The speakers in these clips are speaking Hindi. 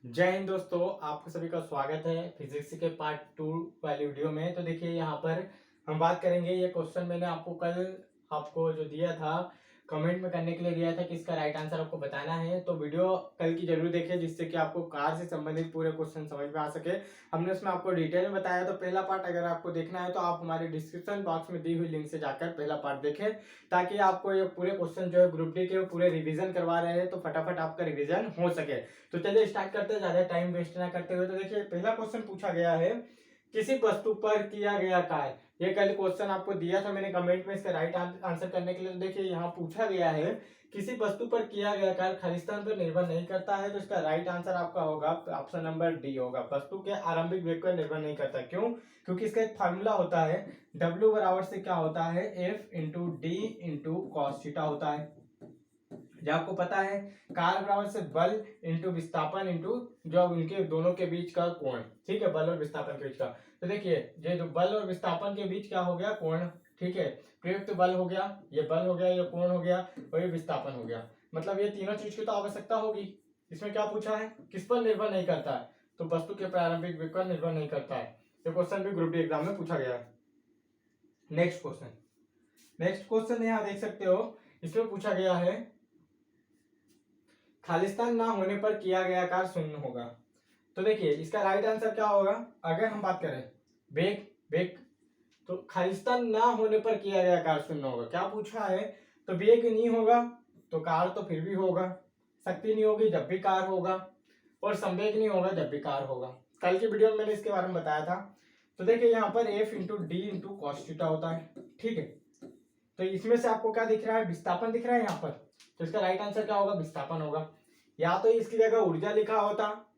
जय हिंद दोस्तों, आपको सभी का स्वागत है फिजिक्स के पार्ट 2 वाली वीडियो में। तो देखिए यहाँ पर हम बात करेंगे, ये क्वेश्चन मैंने आपको कल आपको जो दिया था कमेंट में करने के लिए दिया था कि इसका राइट आंसर आपको बताना है। तो वीडियो कल की जरूर देखिए जिससे कि आपको कार से संबंधित पूरे क्वेश्चन समझ में आ सके। हमने उसमें आपको डिटेल में बताया। तो पहला पार्ट अगर आपको देखना है तो आप हमारे डिस्क्रिप्शन बॉक्स में दी हुई लिंक से जाकर पहला पार्ट देखें, ताकि आपको ये पूरे क्वेश्चन जो है ग्रुप डी के पूरे रिवीजन करवा रहे हैं तो फटाफट आपका रिवीजन हो सके। तो चलिए स्टार्ट करते हैं ज्यादा टाइम वेस्ट ना करते हुए। तो देखिए पहला क्वेश्चन पूछा गया है, किसी वस्तु पर किया गया कार्य। ये कल क्वेश्चन आपको दिया था मैंने कमेंट में इसका राइट आंसर करने के लिए। तो देखिए यहाँ पूछा गया है, किसी वस्तु पर किया गया कार्य खालिस्तान पर निर्भर नहीं करता है। तो इसका राइट आंसर आपका होगा ऑप्शन नंबर डी होगा, वस्तु के आरंभिक वेग पर निर्भर नहीं करता। क्यों? क्योंकि इसका एक फार्मूला होता है, W बराबर से क्या होता है, F into D into cos theta होता है। जो आपको पता है कार्य बराबर से बल इंटू विस्थापन इंटू जो उनके दोनों के बीच का कोण, ठीक है, बल और विस्थापन के बीच का। तो देखिए ये जो बल और विस्थापन के बीच क्या हो गया, कोण, ठीक है। प्रयुक्त बल हो गया, ये बल हो गया, ये कोण हो गया और ये विस्थापन हो गया। मतलब ये तीनों चीज की तो आवश्यकता होगी। इसमें क्या पूछा है, किस पर निर्भर नहीं करता है, तो वस्तु के प्रारंभिक वेग पर निर्भर नहीं करता है। ये क्वेश्चन भी ग्रुप डी एग्जाम में पूछा गया है। नेक्स्ट क्वेश्चन यहाँ देख सकते हो, इसमें पूछा गया है, खालिस्तान ना होने पर किया गया कार्य शून्य होगा। तो देखिए इसका राइट आंसर क्या होगा, अगर हम बात करें वेग वेग, तो खालिस्तान ना होने पर किया गया कार्य शून्य होगा। क्या पूछा है, तो वेग नहीं होगा तो कार्य तो फिर भी होगा, शक्ति नहीं होगी जब भी कार्य होगा, और संवेग नहीं होगा जब भी कार्य होगा। कल की वीडियो में मैंने इसके बारे में बताया था। तो देखिए यहाँ पर F into D into cos theta होता है, ठीक है। तो इसमें से आपको क्या दिख रहा है, विस्थापन दिख रहा है यहाँ पर। तो इसका राइट आंसर क्या होगा, विस्थापन होगा। या तो इसकी जगह ऊर्जा लिखा होता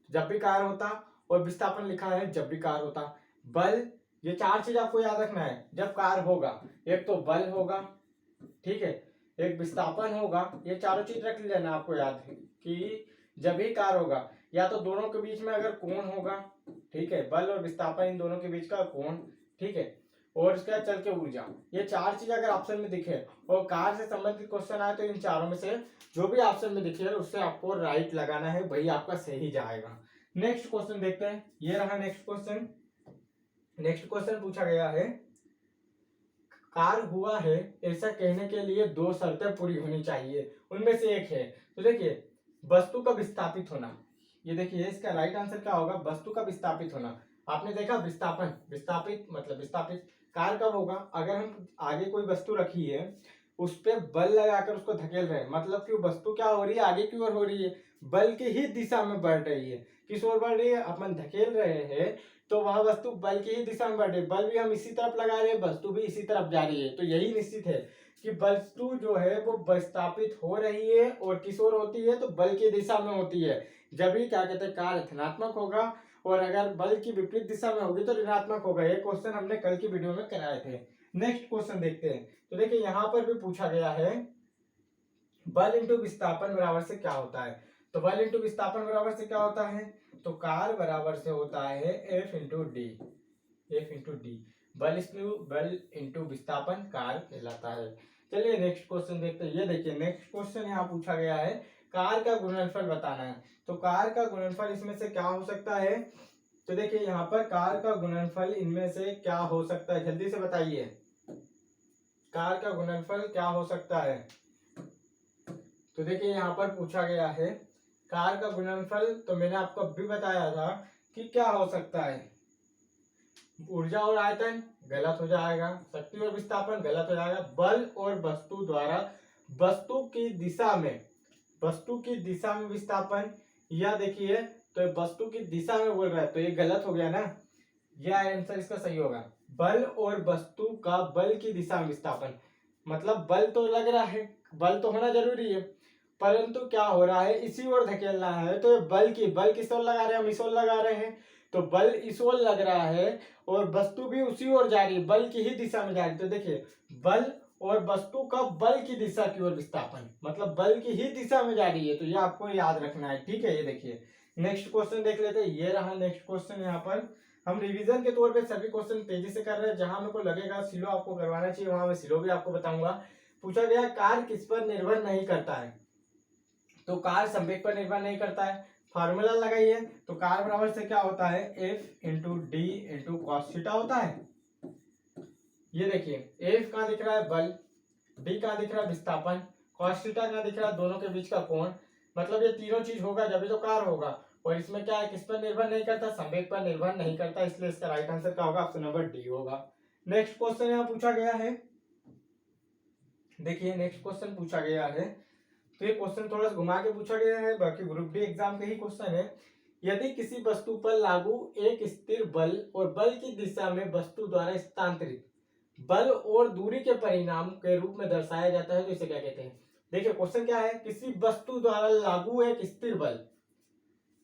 जब भी कार्य होता, और विस्थापन लिखा है जब भी कार्य होता। बल, ये चार चीज आपको याद रखना है जब कार्य होगा। एक तो बल होगा, ठीक है, एक विस्थापन होगा, ये चारों चीज रख लेना आपको याद है कि जब भी कार्य होगा, या तो दोनों के बीच में अगर कोण होगा, ठीक है, बल और विस्थापन इन दोनों के बीच का कोण, ठीक है, और इसका चल के ऊर्जा। ये चार चीज अगर ऑप्शन में दिखे और कार्य से संबंधित क्वेश्चन आए तो इन चारों में से जो भी ऑप्शन में दिखे उससे आपको राइट लगाना है, वही आपका सही जाएगा। नेक्स्ट क्वेश्चन देखते हैं, ये रहा नेक्स्ट क्वेश्चन। नेक्स्ट क्वेश्चन पूछा गया है, कार्य हुआ है ऐसा कहने के लिए दो शर्तें पूरी होनी चाहिए, उनमें से एक है। तो देखिए वस्तु का विस्थापित होना, ये देखिए इसका राइट आंसर क्या होगा, वस्तु का विस्थापित होना। आपने देखा विस्थापन, विस्थापित मतलब विस्थापित कार्य कब होगा, अगर हम आगे कोई वस्तु रखी है उस पर बल लगाकर उसको धकेल रहे हैं, मतलब कि वस्तु क्या हो रही है, आगे की ओर हो रही है, बल की ही दिशा में बढ़ रही है। किस ओर बढ़ रही है, अपन धकेल रहे हैं तो वह वस्तु बल की ही दिशा में बढ़ रही है, बल भी हम इसी तरफ लगा रहे हैं, वस्तु भी इसी तरफ जा रही है। तो यही निश्चित है कि वस्तु जो है वो विस्थापित हो रही है, और किस ओर होती है, तो बल की दिशा में होती है। जब भी क्या कहते हैं, कार्य धनात्मक होगा, और अगर बल की विपरीत दिशा में होगी तो ऋणात्मक होगा। ये क्वेश्चन हमने कल की वीडियो में कराए थे। नेक्स्ट क्वेश्चन देखते हैं। तो देखिए यहाँ पर भी पूछा गया है, बल इंटू विस्थापन बराबर से क्या होता है। तो बल इंटू विस्थापन बराबर से क्या होता है, तो कार्य बराबर से होता है F into D, F into D. बल इंटू विस्थापन कार्य कहलाता है। चलिए नेक्स्ट क्वेश्चन देखते हैं। ये देखिए नेक्स्ट क्वेश्चन यहाँ पूछा गया है, कार्य का गुणनफल बताना है। तो कार्य का गुणनफल इसमें से क्या हो सकता है, तो देखिए यहाँ पर कार्य का गुणनफल इनमें से क्या हो सकता है, जल्दी से बताइए, कार्य का गुणनफल क्या हो सकता है। तो देखिए यहाँ पर पूछा गया है कार्य का गुणनफल, तो मैंने आपको अभी बताया था कि क्या हो सकता है, ऊर्जा और आयतन गलत हो जाएगा, शक्ति और विस्थापन गलत हो जाएगा, बल और वस्तु द्वारा वस्तु की दिशा में, वस्तु की दिशा में विस्थापन, या देखिए तो वस्तु की दिशा में बोल रहा है तो ये गलत हो गया ना, यह आंसर इसका सही होगा। बल और वस्तु का बल की दिशा में विस्थापन, मतलब बल तो लग रहा है, बल तो होना जरूरी है, परंतु क्या हो रहा है, इसी ओर धकेलना है, तो बल किस ओर लगा रहे हैं, हम इस ओर लगा रहे हैं, तो बल इस ओर लग रहा है और वस्तु भी उसी ओर जा रही है, बल की ही दिशा में जा रही है। तो देखिए बल और वस्तु का बल की दिशा की ओर विस्थापन, मतलब बल की ही दिशा में जा रही है, तो ये आपको याद रखना है, ठीक है। ये देखिए नेक्स्ट क्वेश्चन देख लेते हैं। ये रहा नेक्स्ट क्वेश्चन। यहाँ पर हम रिवीजन के तौर पे सभी क्वेश्चन तेजी से कर रहे हैं, जहां मेरे को लगेगा सिलो आपको करवाना चाहिए वहां मैं सिलो भी आपको बताऊंगा। पूछा गया कार्य किस पर निर्भर नहीं करता है, तो कार्य संवेग पर निर्भर नहीं करता है, फार्मूला लगाइए तो कार बराबर से क्या होता है, F into D into cos theta होता है। ये देखिए एफ कहाँ दिख रहा है, बल, डी कहाँ दिख रहा है, विस्थापन, कॉस थीटा कहाँ दिख रहा है, दोनों के बीच का कोण। मतलब ये तीनों चीज होगा जब भी तो कार होगा। और इसमें क्या है, किस पर निर्भर नहीं करता, संवेग पर निर्भर नहीं करता, इसलिए इसका राइट आंसर क्या होगा, ऑप्शन नंबर डी होगा। नेक्स्ट क्वेश्चन यहाँ पूछा गया है, देखिए नेक्स्ट क्वेश्चन पूछा गया है, तो ये क्वेश्चन थोड़ा सा घुमा के पूछा गया है, बाकी ग्रुप डी एग्जाम के ही क्वेश्चन है। यदि किसी वस्तु पर लागू एक स्थिर बल और बल की दिशा में वस्तु द्वारा स्थानांतरित बल और दूरी के परिणाम के रूप में दर्शाया जाता है तो इसे क्या कहते हैं। देखिए क्वेश्चन क्या है, किसी वस्तु द्वारा लागू एक स्थिर बल,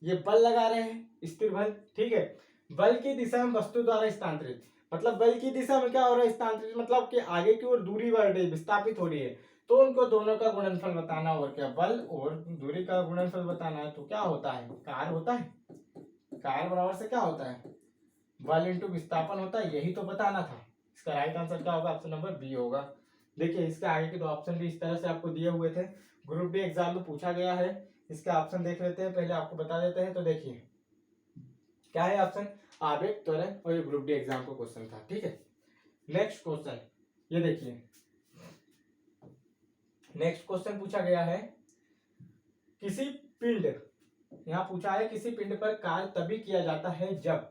ये बल लगा रहे हैं स्थिर बल, ठीक है, बल की दिशा में वस्तु द्वारा स्थानांतरित, मतलब बल की दिशा में क्या हो रहा है, स्थानांतरित मतलब कि आगे की ओर दूरी बढ़ रही है, विस्थापित हो रही है, तो उनको दोनों का गुणनफल बताना, और क्या बल और दूरी का गुणनफल बताना है, तो क्या होता है, कार होता है। कार बराबर से क्या होता है, बल इंटू विस्थापन होता है, यही तो बताना था। इसका राइट आंसर क्या होगा, ऑप्शन नंबर बी होगा। देखिए इसके आगे के दो ऑप्शन भी इस तरह से आपको दिए हुए थे, ग्रुप डी एग्जाम में पूछा गया है। इसका ऑप्शन देख लेते हैं, पहले आपको बता देते हैं। तो देखिए क्या है ऑप्शन, आवेग, त्वरण, और ये ग्रुप डी एग्जाम का क्वेश्चन था, ठीक है। नेक्स्ट क्वेश्चन ये देखिए, नेक्स्ट क्वेश्चन पूछा गया है, किसी पिंड, यहाँ पूछा है किसी पिंड पर कार्य तभी किया जाता है जब,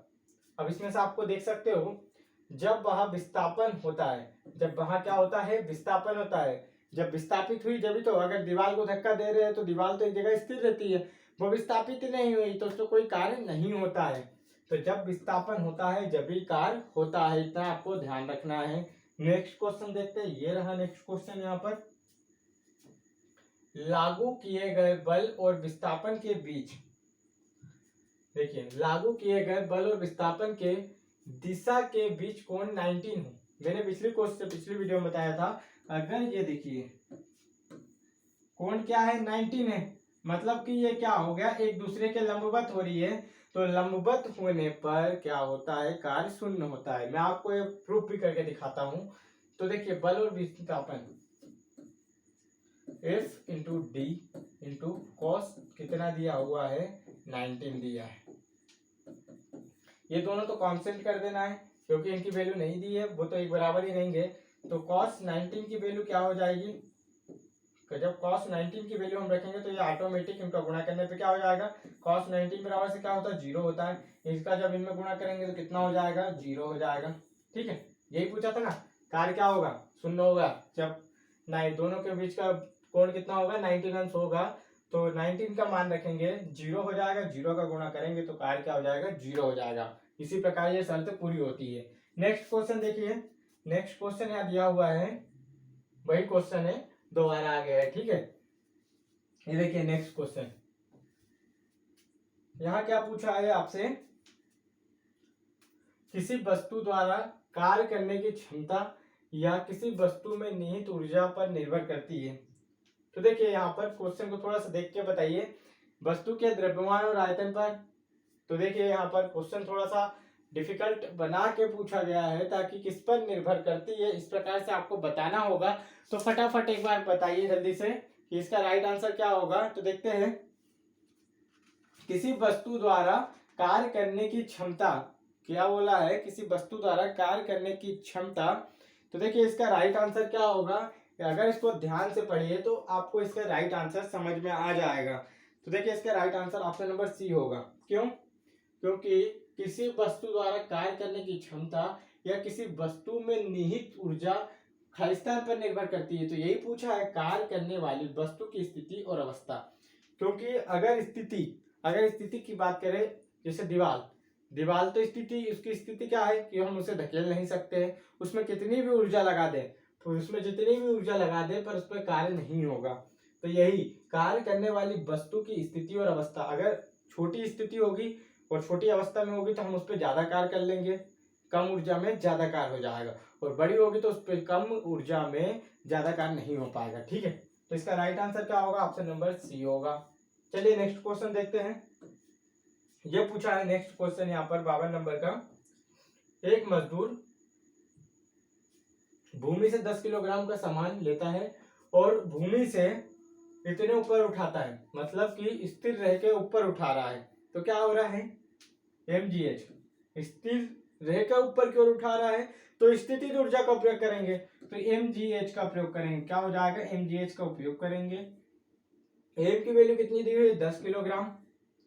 अब इसमें से आपको देख सकते हो, जब वहां विस्थापन होता है, जब वहां क्या होता है, विस्थापन होता है, जब विस्थापित हुई जब तो, अगर दीवार को धक्का दे रहे हैं तो दीवार तो एक जगह स्थिर रहती है, वो विस्थापित नहीं हुई तो उसको कोई कार्य नहीं होता है। तो जब विस्थापन होता है जब भी कार्य होता है, इतना आपको ध्यान रखना है। नेक्स्ट क्वेश्चन देखते हैं, ये रहा नेक्स्ट क्वेश्चन, यहाँ पर लागू किए गए बल और विस्थापन के बीच, देखिए लागू किए गए बल और विस्थापन के दिशा के बीच कोण 19 हो। मैंने पिछली वीडियो में बताया था, अगर ये देखिए कोण क्या है, 19 है, मतलब कि ये क्या हो गया, एक दूसरे के लंबवत हो रही है, तो लंबवत होने पर क्या होता है, कार्य शून्य होता है। मैं आपको ये प्रूफ भी करके दिखाता हूं। तो देखिए बल और विस्थापन, F into D into cos कितना दिया हुआ है, 19 दिया है। ये दोनों तो कांस्टेंट कर देना है क्योंकि इनकी वैल्यू नहीं दी है, वो तो एक बराबर ही रहेंगे। तो cos 19 की वैल्यू क्या हो जाएगी, तो जब cos 19 की वैल्यू हम रखेंगे तो ये ऑटोमेटिक इनका गुणा करने पे क्या हो जाएगा, cos 19 बराबर से क्या होता है, 0 होता है। इसका जब इनमें गुणा करेंगे तो कितना हो जाएगा, 0 हो जाएगा, ठीक है। यही पूछा था ना, कार्य क्या होगा, शून्य होगा, जब नहीं दोनों के बीच का कोण कितना होगा, 90 अंश होगा, तो 19 का मान रखेंगे, 0 हो जाएगा, 0 का गुणा करेंगे तो कार्य क्या हो जाएगा, 0 हो जाएगा। इसी प्रकार ये शर्त पूरी होती है। नेक्स्ट क्वेश्चन देखिए, नेक्स्ट क्वेश्चन यहाँ दिया हुआ है, वही क्वेश्चन है, दोबारा आ गया है, ठीक है। ये देखिए नेक्स्ट क्वेश्चन, यहाँ क्या पूछा है आपसे, किसी वस्तु द्वारा कार्य करने की क्षमता या किसी वस्तु में निहित ऊर्जा पर निर्भर करती है। तो देखिए यहाँ पर क्वेश्चन को थोड़ा सा देख के बताइए, वस्तु के द्रव्यमान और आयतन पर। तो देखिए यहाँ पर क्वेश्चन थोड़ा सा डिफिकल्ट बना के पूछा गया है ताकि किस पर निर्भर करती है, इस प्रकार से आपको बताना होगा। तो फटाफट एक बार बताइए जल्दी से कि इसका राइट आंसर क्या होगा। तो देखते हैं, किसी वस्तु द्वारा कार्य करने की क्षमता, क्या बोला है, किसी वस्तु द्वारा कार्य करने की क्षमता। तो देखिए इसका राइट आंसर क्या होगा, अगर इसको ध्यान से पढ़िए तो आपको इसका राइट आंसर समझ में आ जाएगा। तो देखिए इसका right answer option number C होगा। क्यों, क्योंकि किसी वस्तु द्वारा कार्य करने की क्षमता या किसी वस्तु में निहित ऊर्जा स्थान पर निर्भर करती है। तो यही पूछा है, कार्य करने वाली वस्तु की स्थिति और अवस्था। क्योंकि अगर स्थिति की बात करें, जैसे दीवाल तो स्थिति, उसकी स्थिति क्या है कि हम उसे धकेल नहीं सकते, उसमें कितनी भी ऊर्जा लगा दे, तो उसमें जितनी भी ऊर्जा लगा दे पर उस पर कार्य नहीं होगा। तो यही कार्य करने वाली वस्तु की स्थिति और अवस्था, अगर छोटी स्थिति होगी और छोटी अवस्था में होगी तो हम उस पर ज्यादा कार्य कर लेंगे, कम ऊर्जा में ज्यादा कार्य हो जाएगा, और बड़ी होगी तो उस पर कम ऊर्जा में ज्यादा कार्य नहीं हो पाएगा, ठीक है। तो इसका राइट आंसर क्या होगा, ऑप्शन नंबर सी होगा। चलिए नेक्स्ट क्वेश्चन देखते हैं। ये पूछा है नेक्स्ट क्वेश्चन यहाँ पर 52 नंबर का, एक मजदूर भूमि से 10 किलोग्राम का सामान लेता है और भूमि से इतने ऊपर उठाता है, मतलब कि स्थिर रह के ऊपर उठा रहा है, तो क्या हो रहा है mgh। स्थिर रह के ऊपर की ओर उठा रहा है तो स्थितिज ऊर्जा का उपयोग करेंगे, तो mgh का प्रयोग करेंगे। क्या हो जाएगा, mgh का उपयोग करेंगे। एम की वैल्यू कितनी दी हुई है 10 किलोग्राम,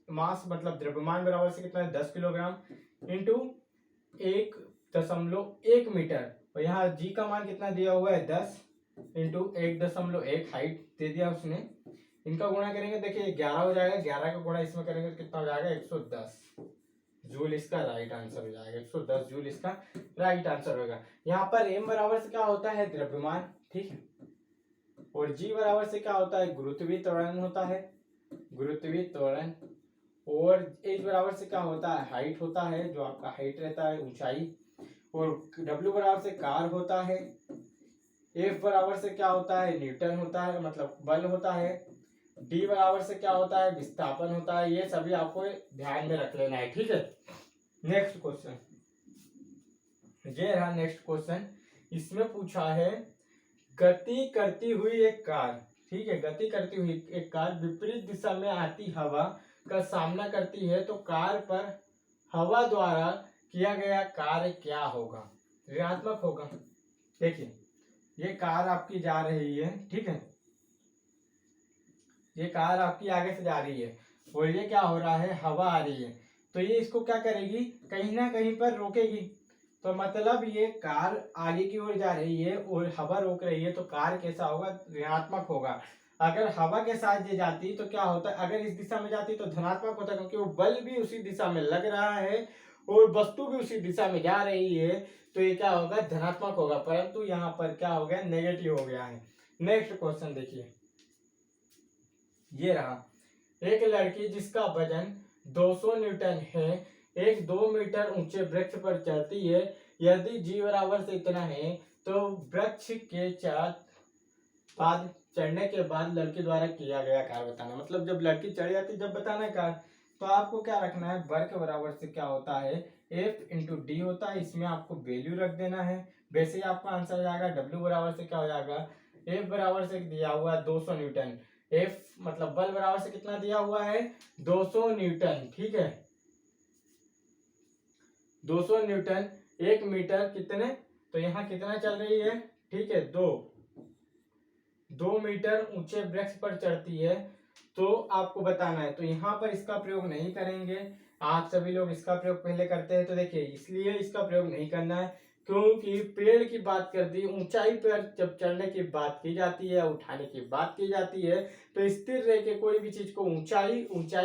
मास मतलब द्रव्यमान बराबर से कितना है 10 किलोग्राम इंटू 1.1 मीटर, और यहाँ जी का मान कितना दिया हुआ है 10 इंटू 1.1 हाइट दे दिया उसने। इनका गुणा करेंगे, देखिए 11 हो जाएगा, 11 का गुणा इसमें करेंगे तो कितना हो जाएगा 110 जूल, इसका राइट आंसर हो जाएगा। 110 जूल इसका राइट आंसर होगा। यहाँ पर एम बराबर से क्या होता है द्रव्यमान, ठीक है, और जी बराबर से क्या होता है गुरुत्वीय त्वरण होता है, गुरुत्वीय त्वरण, और एच बराबर से क्या होता है हाइट होता है, जो आपका हाइट रहता है ऊंचाई, और डब्ल्यू बराबर से कार होता है, एफ बराबर से क्या होता है न्यूटन होता है मतलब बल होता है, डी बराबर से क्या होता है विस्थापन होता है। ये सभी आपको ध्यान में रख लेना है, ठीक है। नेक्स्ट क्वेश्चन, ये रहा नेक्स्ट क्वेश्चन। इसमें पूछा है गति करती हुई एक कार, ठीक है, गति करती हुई एक कार विपरीत दिशा में आती हवा का सामना करती है, तो कार पर हवा द्वारा किया गया कार्य क्या होगा, ऋणात्मक होगा। देखिए ये कार आपकी जा रही है, ठीक है, ये कार आपकी आगे से जा रही है और ये क्या हो रहा है हवा आ रही है, तो ये इसको क्या करेगी कहीं ना कहीं पर रोकेगी, तो मतलब ये कार आगे की ओर जा रही है और हवा रोक रही है, तो कार कैसा होगा ऋणात्मक होगा। अगर हवा के साथ ये जाती तो क्या होता है, अगर इस दिशा में जाती तो धनात्मक होता, क्योंकि वो बल भी उसी दिशा में लग रहा है और वस्तु भी उसी दिशा में जा रही है, तो ये क्या होगा धनात्मक होगा, परंतु यहाँ पर क्या हो गया नेगेटिव हो गया है। नेक्स्ट क्वेश्चन देखिए, ये रहा, एक लड़की जिसका वजन 200 न्यूटन है एक 2 मीटर ऊंचे वृक्ष पर चढ़ती है, यदि जी बराबर से इतना है तो वृक्ष के बाद चढ़ने के बाद लड़की द्वारा किया गया कार्य बताना, मतलब जब लड़की चढ़ जाती जब बताना कार्य, तो आपको क्या रखना है वर्ग बराबर से क्या होता है एफ इंटू डी होता है, इसमें आपको वैल्यू रख देना है, वैसे ही आपका आंसर हो जाएगा। डब्ल्यू बराबर से क्या हो जाएगा, एफ बराबर से दिया हुआ है 200 न्यूटन, एफ मतलब बल बराबर से कितना दिया हुआ है 200 न्यूटन, ठीक है, 200 न्यूटन 1 मीटर कितने, तो यहाँ कितना चल रही है, ठीक है 2 मीटर ऊंचे वृक्ष पर चढ़ती है, तो आपको बताना है। तो यहाँ पर इसका प्रयोग नहीं करेंगे, आप सभी लोग इसका प्रयोग पहले करते हैं, तो देखिए इसलिए इसका प्रयोग नहीं करना है क्योंकि पेड़ की बात कर दी, ऊंचाई पर जब चढ़ने की बात की जाती है, उठाने की बात की जाती है, तो स्थिर रह के कोई भी चीज को ऊंचाई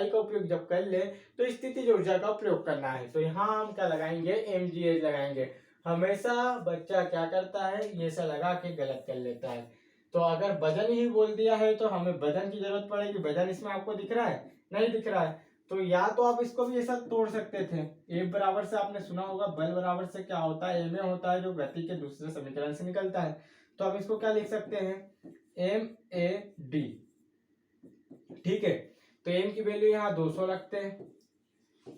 का उपयोग जब कर ले तो स्थितिज ऊर्जा का प्रयोग करना है, तो यहाँ हम क्या लगाएंगे mgh लगाएंगे। हमेशा बच्चा क्या करता है ये सब लगा के गलत कर लेता है, तो अगर वजन ही बोल दिया है तो हमें वजन की जरूरत पड़ेगी, वजन इसमें आपको दिख रहा है नहीं दिख रहा है, तो या तो आप इसको भी ऐसा तोड़ सकते थे, ए बराबर से आपने सुना होगा बल बराबर से क्या होता है एम ए होता है, जो गति के दूसरे समीकरण से निकलता है, तो आप इसको क्या लिख सकते हैं एम ए डी, ठीक है। तो एम की वैल्यू यहाँ 200 रखते हैं,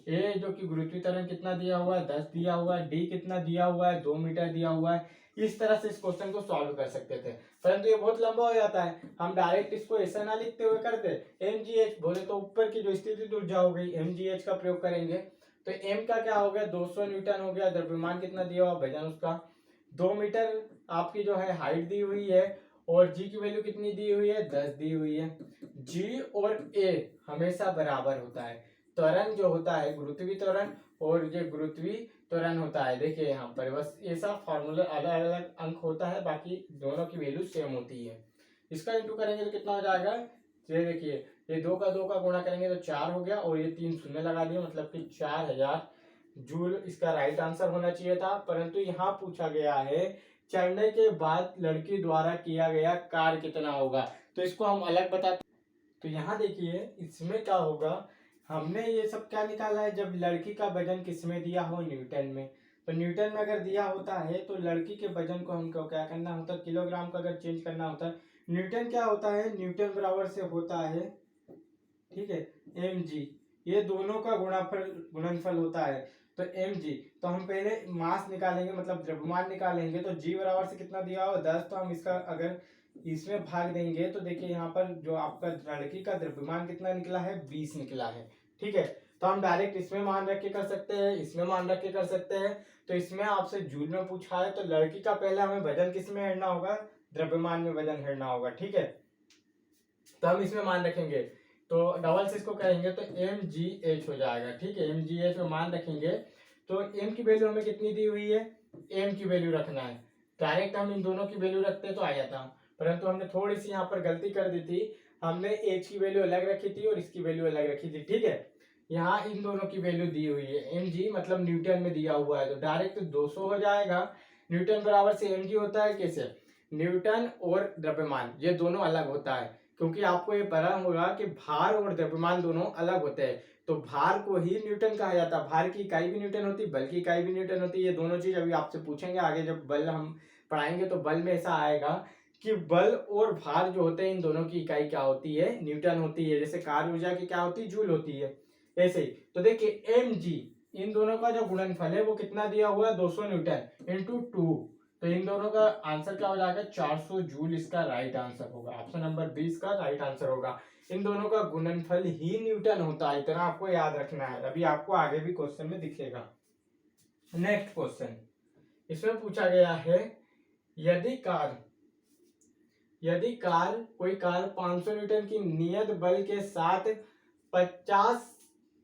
ए जो कि गुरुत्वीय त्वरण कितना दिया हुआ है 10 दिया हुआ है, डी कितना दिया हुआ है 2 मीटर दिया हुआ है, इस तरह से इस क्वेश्चन को सॉल्व कर सकते थे, परंतु ये बहुत लंबा हो जाता है, हम डायरेक्ट इसको ऐसा ना लिखते हुए करते mgh बोले तो ऊपर की जो स्थितिज ऊर्जा हो गई mgh का प्रयोग करेंगे, तो m का क्या हो गया 200 न्यूटन हो गया, द्रव्यमान कितना दिया हुआ वजन उसका 2 मीटर आपकी जो है हाइट दी हुई है, और g की वैल्यू कितनी दी हुई है 10 दी हुई है। g और a हमेशा बराबर होता है, त्वरण जो होता है गुरुत्वीय त्वरण और ये गुरुत्वीय त्वरण होता है, देखिए यहाँ पर बस ये सब फॉर्मूला अलग अलग अंक होता है, बाकी दोनों की वैल्यू सेम होती है। इसका इंटू करेंगे तो कितना हो जाएगा, ये देखिए ये 2 का गुणा करेंगे तो 4 हो गया, और ये 3 शून्य लगा दिए, मतलब कि 4000 जूल इसका राइट आंसर होना चाहिए था, परंतु यहाँ पूछा गया है चढ़ने के बाद लड़की द्वारा किया गया कार्य कितना होगा, तो इसको हम अलग बताते। तो यहाँ देखिए इसमें क्या होगा, हमने ये सब क्या निकाला है, जब लड़की का वजन किसमें दिया हो न्यूटन में, तो न्यूटन में अगर दिया होता है तो लड़की के वजन को हमको क्या करना होता है किलोग्राम का अगर चेंज करना होता है, न्यूटन क्या होता है न्यूटन बराबर से होता है, ठीक है mg, ये दोनों का गुणनफल होता है, तो mg, तो हम पहले मास निकालेंगे मतलब द्रव्यमान निकालेंगे, तो g बराबर से कितना दिया हो 10, तो हम इसका अगर इसमें भाग देंगे तो देखिए यहाँ पर जो आपका लड़की का द्रव्यमान कितना निकला है, 20 निकला है। ठीक है, तो हम डायरेक्ट इसमें मान रख के कर सकते हैं, इसमें मान रख के कर सकते हैं। तो इसमें आपसे जूल में पूछा है तो लड़की का पहले हमें वजन किस में हेरना होगा, द्रव्यमान में वजन हेरना होगा। ठीक है, तो हम इसमें मान रखेंगे तो डबल से इसको करेंगे तो mgh हो जाएगा। ठीक है, mgh में मान रखेंगे तो m की वैल्यू हमें कितनी दी हुई है, m की वैल्यू रखना है। डायरेक्ट हम इन दोनों की वैल्यू रखते तो आ जाता, परंतु हमने थोड़ी सी यहाँ पर गलती कर दी थी। हमने h की वैल्यू अलग रखी थी और इसकी वैल्यू अलग रखी थी। ठीक है, यहाँ इन दोनों की वैल्यू दी हुई है, mg मतलब न्यूटन में दिया हुआ है तो डायरेक्ट 200 हो जाएगा। न्यूटन बराबर से mg होता है कैसे, न्यूटन और द्रव्यमान ये दोनों अलग होता है, क्योंकि आपको ये पता होगा कि भार और द्रव्यमान दोनों अलग होते हैं। तो भार को ही न्यूटन कहा जाता है, भार की इकाई भी न्यूटन होती है, बल की इकाई भी न्यूटन होती है। ये दोनों चीज अभी आपसे पूछेंगे आगे, जब बल हम पढ़ाएंगे तो बल में ऐसा आएगा कि बल और भार जो होते हैं इन दोनों की इकाई क्या होती है, न्यूटन होती है। जैसे कार्य ऊर्जा की क्या होती है, जूल होती है, ऐसे ही। तो देखिए mg इन दोनों का जो गुणनफल है वो कितना दिया हुआ है, 200 न्यूटन इंटू 2, तो इन दोनों का आंसर क्या हो जाएगा, 400 जूल इसका राइट आंसर होगा। ऑप्शन नंबर 20 का राइट आंसर होगा। इन दोनों का गुणनफल ही न्यूटन होता है, इतना आपको याद रखना है। अभी आपको आगे भी क्वेश्चन में दिखेगा। नेक्स्ट क्वेश्चन, इसमें पूछा गया है यदि कोई कार 500 न्यूटन की नियत बल के साथ 50,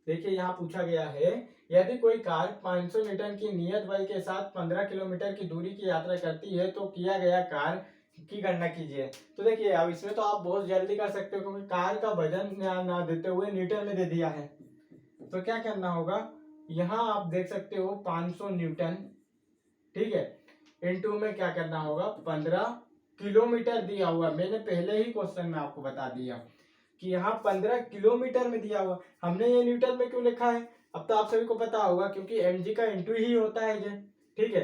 देखिए यहाँ पूछा गया है यदि कोई कार 500 न्यूटन की नियत बल के साथ 15 किलोमीटर की दूरी की यात्रा करती है तो किया गया कार की गणना कीजिए। तो देखिए अब इसमें तो आप बहुत जल्दी कर सकते हो, क्योंकि कार का वजन ना देते हुए न्यूटन में दे दिया है। तो क्या करना होगा, यहाँ आप देख सकते हो 500 न्यूटन, ठीक है, इनटू में क्या करना होगा, 15 किलोमीटर दिया हुआ। मैंने पहले ही क्वेश्चन में आपको बता दिया कि यहाँ 15 किलोमीटर में दिया हुआ। हमने ये न्यूटन में क्यों लिखा है, अब तो आप सभी को पता होगा, क्योंकि mg का इंटू ही होता है ये। ठीक है,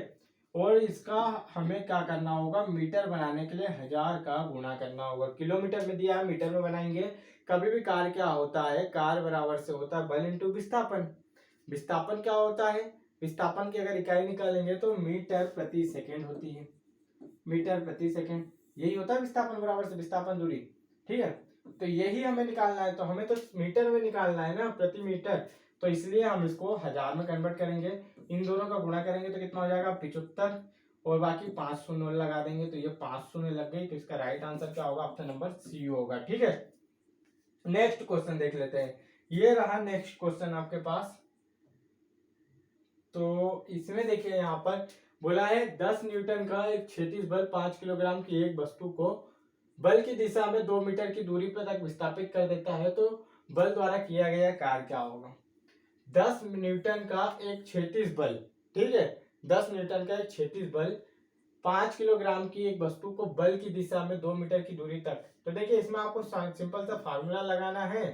और इसका हमें क्या करना होगा, मीटर बनाने के लिए 1000 का गुणा करना होगा। किलोमीटर में दिया है, मीटर में बनाएंगे। कभी भी कार क्या होता है, कार बराबर से होता है बल इंटू विस्थापन। विस्थापन क्या होता है, विस्थापन की अगर इकाई निकालेंगे तो मीटर प्रति सेकेंड होती है, मीटर प्रति सेकेंड, यही होता है विस्थापन बराबर से विस्थापन दूरी। ठीक है, तो यही हमें निकालना है, तो हमें तो मीटर में निकालना है ना, प्रति मीटर, तो इसलिए हम इसको 1000 में कन्वर्ट करेंगे। इन दोनों का गुणा करेंगे तो कितना हो जाएगा, 75, और बाकी 5 शून्य लगा देंगे तो ये 5 शून्य लग गई, तो इसका राइट आंसर क्या होगा, ऑप्शन नंबर सी होगा। ठीक है, नेक्स्ट क्वेश्चन देख लेते हैं। ये रहा नेक्स्ट क्वेश्चन आपके पास। तो इसमें देखिए यहाँ पर बोला है 10 न्यूटन का एक क्षैतिज बल 5 किलोग्राम की एक वस्तु को बल की दिशा में 2 मीटर की दूरी पर तक विस्थापित कर देता है, तो बल द्वारा किया गया कार्य क्या होगा। 10 न्यूटन का एक क्षैतिज बल, ठीक है, 10 न्यूटन का एक क्षैतिज बल 5 किलोग्राम की एक वस्तु को बल की दिशा में 2 मीटर की दूरी तक। तो देखिए इसमें आपको सिंपल सा फार्मूला लगाना है।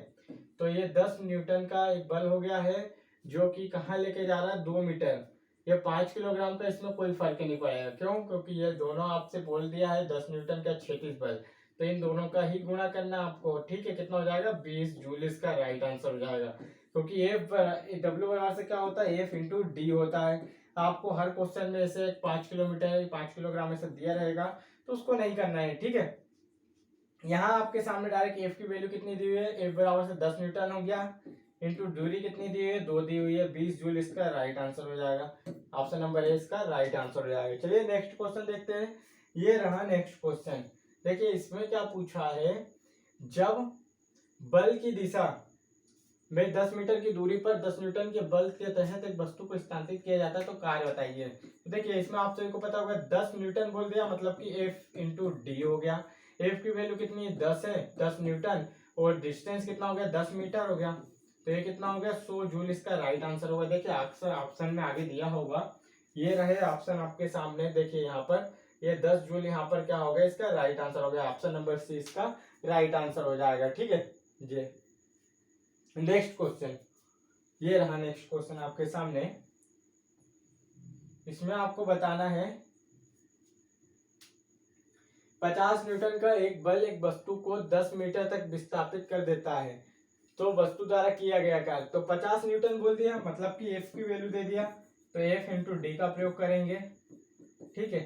तो ये 10 न्यूटन का एक बल हो गया है जो कि कहाँ लेके जा रहा है, 2 मीटर। ये 5 किलोग्राम का, इसमें कोई फर्क नहीं पड़ेगा, क्यों, क्योंकि ये दोनों आपसे बोल दिया है 10 न्यूटन का क्षैतिज बल, तो इन दोनों का ही गुणा करना आपको। ठीक है, कितना हो जाएगा, 20 जूल इसका राइट आंसर हो जाएगा, क्योंकि एफ डब्ल्यू बराबर से क्या होता है, एफ इंटू डी होता है। आपको हर क्वेश्चन में से 5 किलोमीटर 5 किलोग्राम ऐसे दिया रहेगा तो उसको नहीं करना है। ठीक है, यहाँ आपके सामने डायरेक्ट एफ की वैल्यू कितनी दी हुई है, एफ बराबर से 10 न्यूटन हो गया, इंटू दूरी कितनी दी हुई है, 2 दी हुई है, 20 जूल इसका राइट आंसर हो जाएगा। ऑप्शन नंबर ए इसका राइट आंसर हो जाएगा। चलिए नेक्स्ट क्वेश्चन देखते हैं। ये रहा नेक्स्ट क्वेश्चन। देखिए इसमें क्या पूछा है, जब बल की दिशा में 10 मीटर की दूरी पर 10 न्यूटन के बल के तहत एक वस्तु को स्थानांतरित किया जाता है तो कार्य बताइए। तो देखिए इसमें आप सभी को पता होगा 10 न्यूटन बोल दिया मतलब कि एफ इंटू डी हो गया। एफ की वैल्यू कितनी है, 10 है, 10 न्यूटन, और डिस्टेंस कितना हो गया, 10 मीटर हो गया, तो ये कितना हो गया, 100 जूल इसका राइट आंसर होगा। देखिए अक्सर ऑप्शन में आगे दिया होगा, ये रहे ऑप्शन आपके सामने। देखिए यहाँ पर ये 10 जूल यहाँ पर क्या हो गया, इसका राइट आंसर हो गया। ऑप्शन नंबर सी इसका राइट आंसर हो जाएगा। ठीक है जी, नेक्स्ट क्वेश्चन, ये रहा नेक्स्ट क्वेश्चन आपके सामने। इसमें आपको बताना है 50 न्यूटन का एक बल एक वस्तु को 10 मीटर तक विस्थापित कर देता है, तो वस्तु द्वारा किया गया कार्य। तो 50 न्यूटन बोल दिया मतलब कि एफ की वैल्यू दे दिया, तो एफ इंटू डी का प्रयोग करेंगे। ठीक है,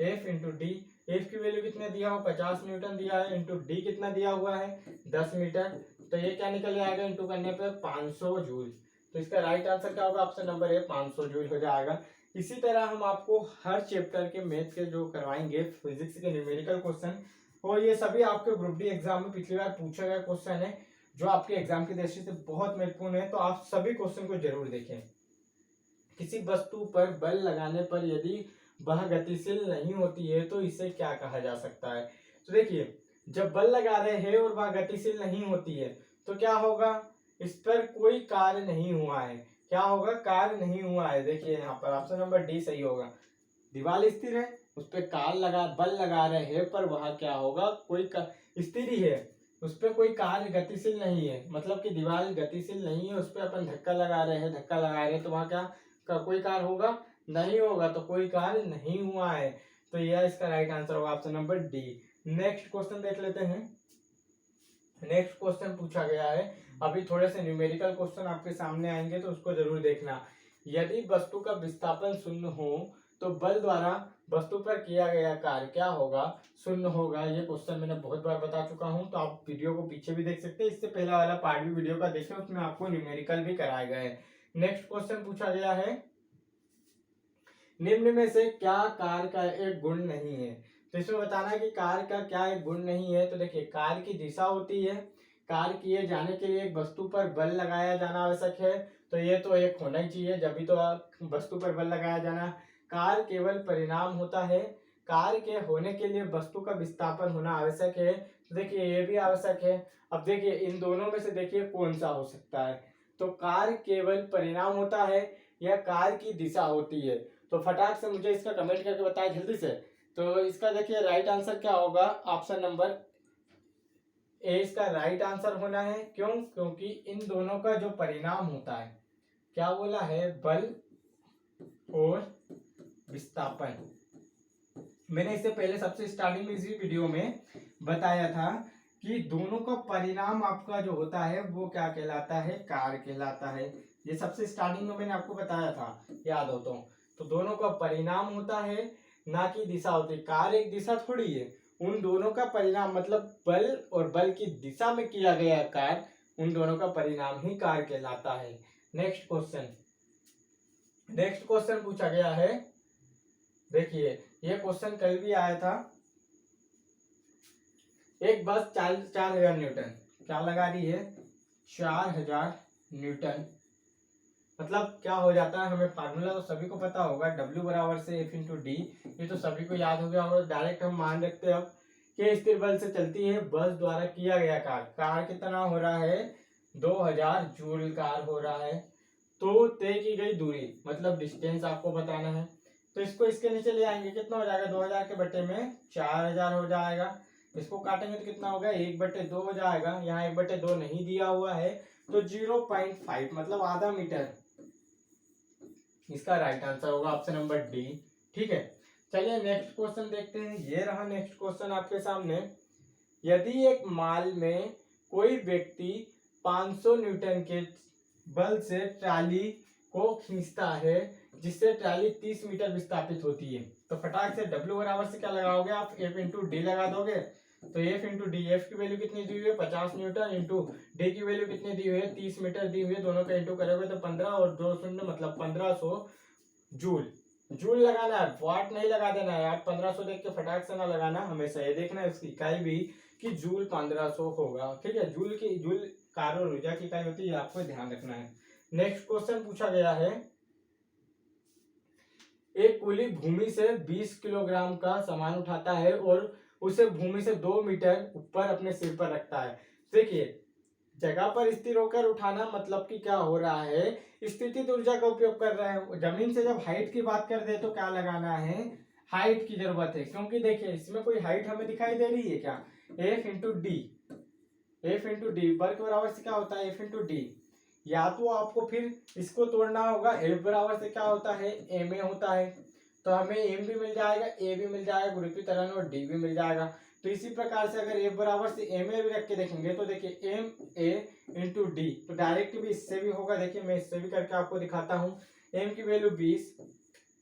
एफ इंटू डी, एफ की वैल्यू कितना दिया हुआ 50 न्यूटन दिया है, इंटू डी कितना दिया हुआ है 10 मीटर, तो ये क्या निकल आएगा इंटू करने पे 500 जूल। तो इसका राइट आंसर क्या होगा ऑप्शन नंबर ए 500 जूल हो जाएगा। इसी तरह हम आपको हर चैप्टर के मैथ के जो करवाएंगे फिजिक्स के न्यूमेरिकल क्वेश्चन, और ये सभी आपके ग्रुप डी एग्जाम में पिछली बार पूछा गया क्वेश्चन है जो आपके एग्जाम की दृष्टि से बहुत महत्वपूर्ण है, तो आप सभी क्वेश्चन को जरूर देखें। किसी वस्तु पर बल लगाने पर यदि वह गतिशील नहीं होती है तो इसे क्या कहा जा सकता है। तो देखिए जब बल लगा रहे हैं और वह गतिशील नहीं होती है तो क्या होगा, इस पर कोई कार्य नहीं हुआ है, क्या होगा कार्य नहीं हुआ है। देखिए यहाँ पर ऑप्शन नंबर डी सही होगा। दीवार स्थिर है, उस पर बल लगा रहे हैं पर वह क्या होगा कोई स्थिर ही है, उस पर कोई कार्य गतिशील नहीं है, मतलब कि दीवार गतिशील नहीं है, उस पर अपन धक्का लगा रहे हैं तो वहां क्या कोई कार्य होगा नहीं होगा, तो कोई कार्य नहीं हुआ है। तो यह इसका राइट आंसर होगा option number D. Next question देख लेते हैं। नेक्स्ट क्वेश्चन पूछा गया है, अभी थोड़े से न्यूमेरिकल क्वेश्चन आपके सामने आएंगे तो उसको जरूर देखना। यदि वस्तु का विस्थापन शून्य हो तो बल द्वारा वस्तु पर किया गया कार्य क्या होगा, शून्य होगा। ये क्वेश्चन मैंने बहुत बार बता चुका हूं, तो आप वीडियो को पीछे भी देख सकते हैं, इससे पहला वाला पार्ट भी वीडियो का देखें, उसमें आपको न्यूमेरिकल भी कराए गए। नेक्स्ट क्वेश्चन पूछा गया है, निम्न में से क्या कार्य का एक गुण नहीं है। तो इसमें बताना है कि कार्य का क्या एक गुण नहीं है। तो देखिए कार्य की दिशा होती है, कार्य किए जाने के लिए एक वस्तु पर बल लगाया जाना आवश्यक है, तो ये तो एक होना ही चाहिए, जब भी तो वस्तु पर बल लगाया जाना। कार्य केवल परिणाम होता है, कार्य के होने के लिए वस्तु का विस्थापन होना आवश्यक है, तो देखिए ये भी आवश्यक है। अब देखिए इन दोनों में से देखिए कौन सा हो सकता है, तो कार्य केवल परिणाम होता है या कार्य की दिशा होती है। तो फटाक से मुझे इसका कमेंट करके बताएं जल्दी से। तो इसका देखिए राइट आंसर क्या होगा, ऑप्शन नंबर ए इसका राइट आंसर होना है। क्यों, क्योंकि इन दोनों का जो परिणाम होता है, क्या बोला है, बल और विस्थापन। मैंने इससे पहले सबसे स्टार्टिंग में इसी वीडियो में बताया था कि दोनों का परिणाम आपका जो होता है वो क्या कहलाता है, कार्य कहलाता है। ये सबसे स्टार्टिंग में मैंने आपको बताया था, याद हो तो दोनों का परिणाम होता है ना कि दिशा होती है। कार्य एक दिशा थोड़ी है, उन दोनों का परिणाम मतलब बल और बल की दिशा में किया गया कार्य, उन दोनों का परिणाम ही कार्य कहलाता है। नेक्स्ट क्वेश्चन पूछा गया है, देखिए ये क्वेश्चन कल भी आया था। एक बस 4000 न्यूटन क्या लगा रही है, 4000 न्यूटन, मतलब क्या हो जाता है, हमें फार्मूला तो सभी को पता होगा, W बराबर से F इंटू डी, ये तो सभी को याद हो गया होगा। डायरेक्ट हम मान रखते हैं अब कि स्थिर बल से चलती है बस द्वारा किया गया कार्य कितना हो रहा है, 2000 जूल कार्य हो रहा है। तो तय की गई दूरी मतलब डिस्टेंस आपको बताना है, तो इसको इसके नीचे ले आएंगे, कितना हो जाएगा 2000 के बटे में 4000 हो जाएगा। इसको काटेंगे तो कितना होगा 1/2 हो जाएगा, यहाँ 1/2 नहीं दिया हुआ है, तो 0.5 मतलब आधा मीटर इसका राइट आंसर होगा ऑप्शन नंबर डी। ठीक है, चलिए नेक्स्ट क्वेश्चन देखते हैं। ये रहा नेक्स्ट क्वेश्चन आपके सामने। यदि एक माल में कोई व्यक्ति 500 न्यूटन के बल से ट्राली को खींचता है जिससे ट्राली 30 मीटर विस्थापित होती है, तो फटाक से W बराबर से क्या लगाओगे आप, F इंटू डी लगा दोगे। तो F इंटू डी, एफ की वैल्यू कितनी दी हुई है 50 न्यूटन, इंटू डी की वैल्यू कितनी दी हुई है 30 मीटर दी हुई है, दोनों का इंटू करोगे तो 15 और 2 शून्य मतलब 1500 जूल। जूल लगाना है, वाट नहीं लगा देना है यार, 1500 देख के फटाक से ना लगाना, हमेशा ये देखना है उसकी इकाई भी कि जूल 1500 होगा। ठीक है, जूल कार्य और ऊर्जा की इकाई होती है, आपको ध्यान रखना है। नेक्स्ट क्वेश्चन पूछा गया है, एक कुली भूमि से 20 किलोग्राम का सामान उठाता है और उसे भूमि से 2 मीटर ऊपर अपने सिर पर रखता है। देखिए जगह पर स्थिर होकर उठाना मतलब कि क्या हो रहा है, स्थितिज ऊर्जा का उपयोग कर रहे हैं। जमीन से जब हाइट की बात कर दे तो क्या लगाना है, हाइट की जरूरत है, क्योंकि देखिए इसमें कोई हाइट हमें दिखाई दे रही है क्या, F इंटू डी वर्ग बराबर से क्या होता है F इंटू डी, या तो आपको फिर इसको तोड़ना होगा, F बराबर से क्या होता है ma होता है, तो हमें m भी मिल जाएगा, a भी मिल जाएगा, गुरुत्वीय त्वरण और d भी मिल जाएगा। तो इसी प्रकार से अगर F बराबर से ma भी रख के देखेंगे तो देखिए ma इंटू डी, तो डायरेक्ट भी इससे भी होगा। देखिए मैं इससे भी करके आपको दिखाता हूँ। m की वैल्यू 20,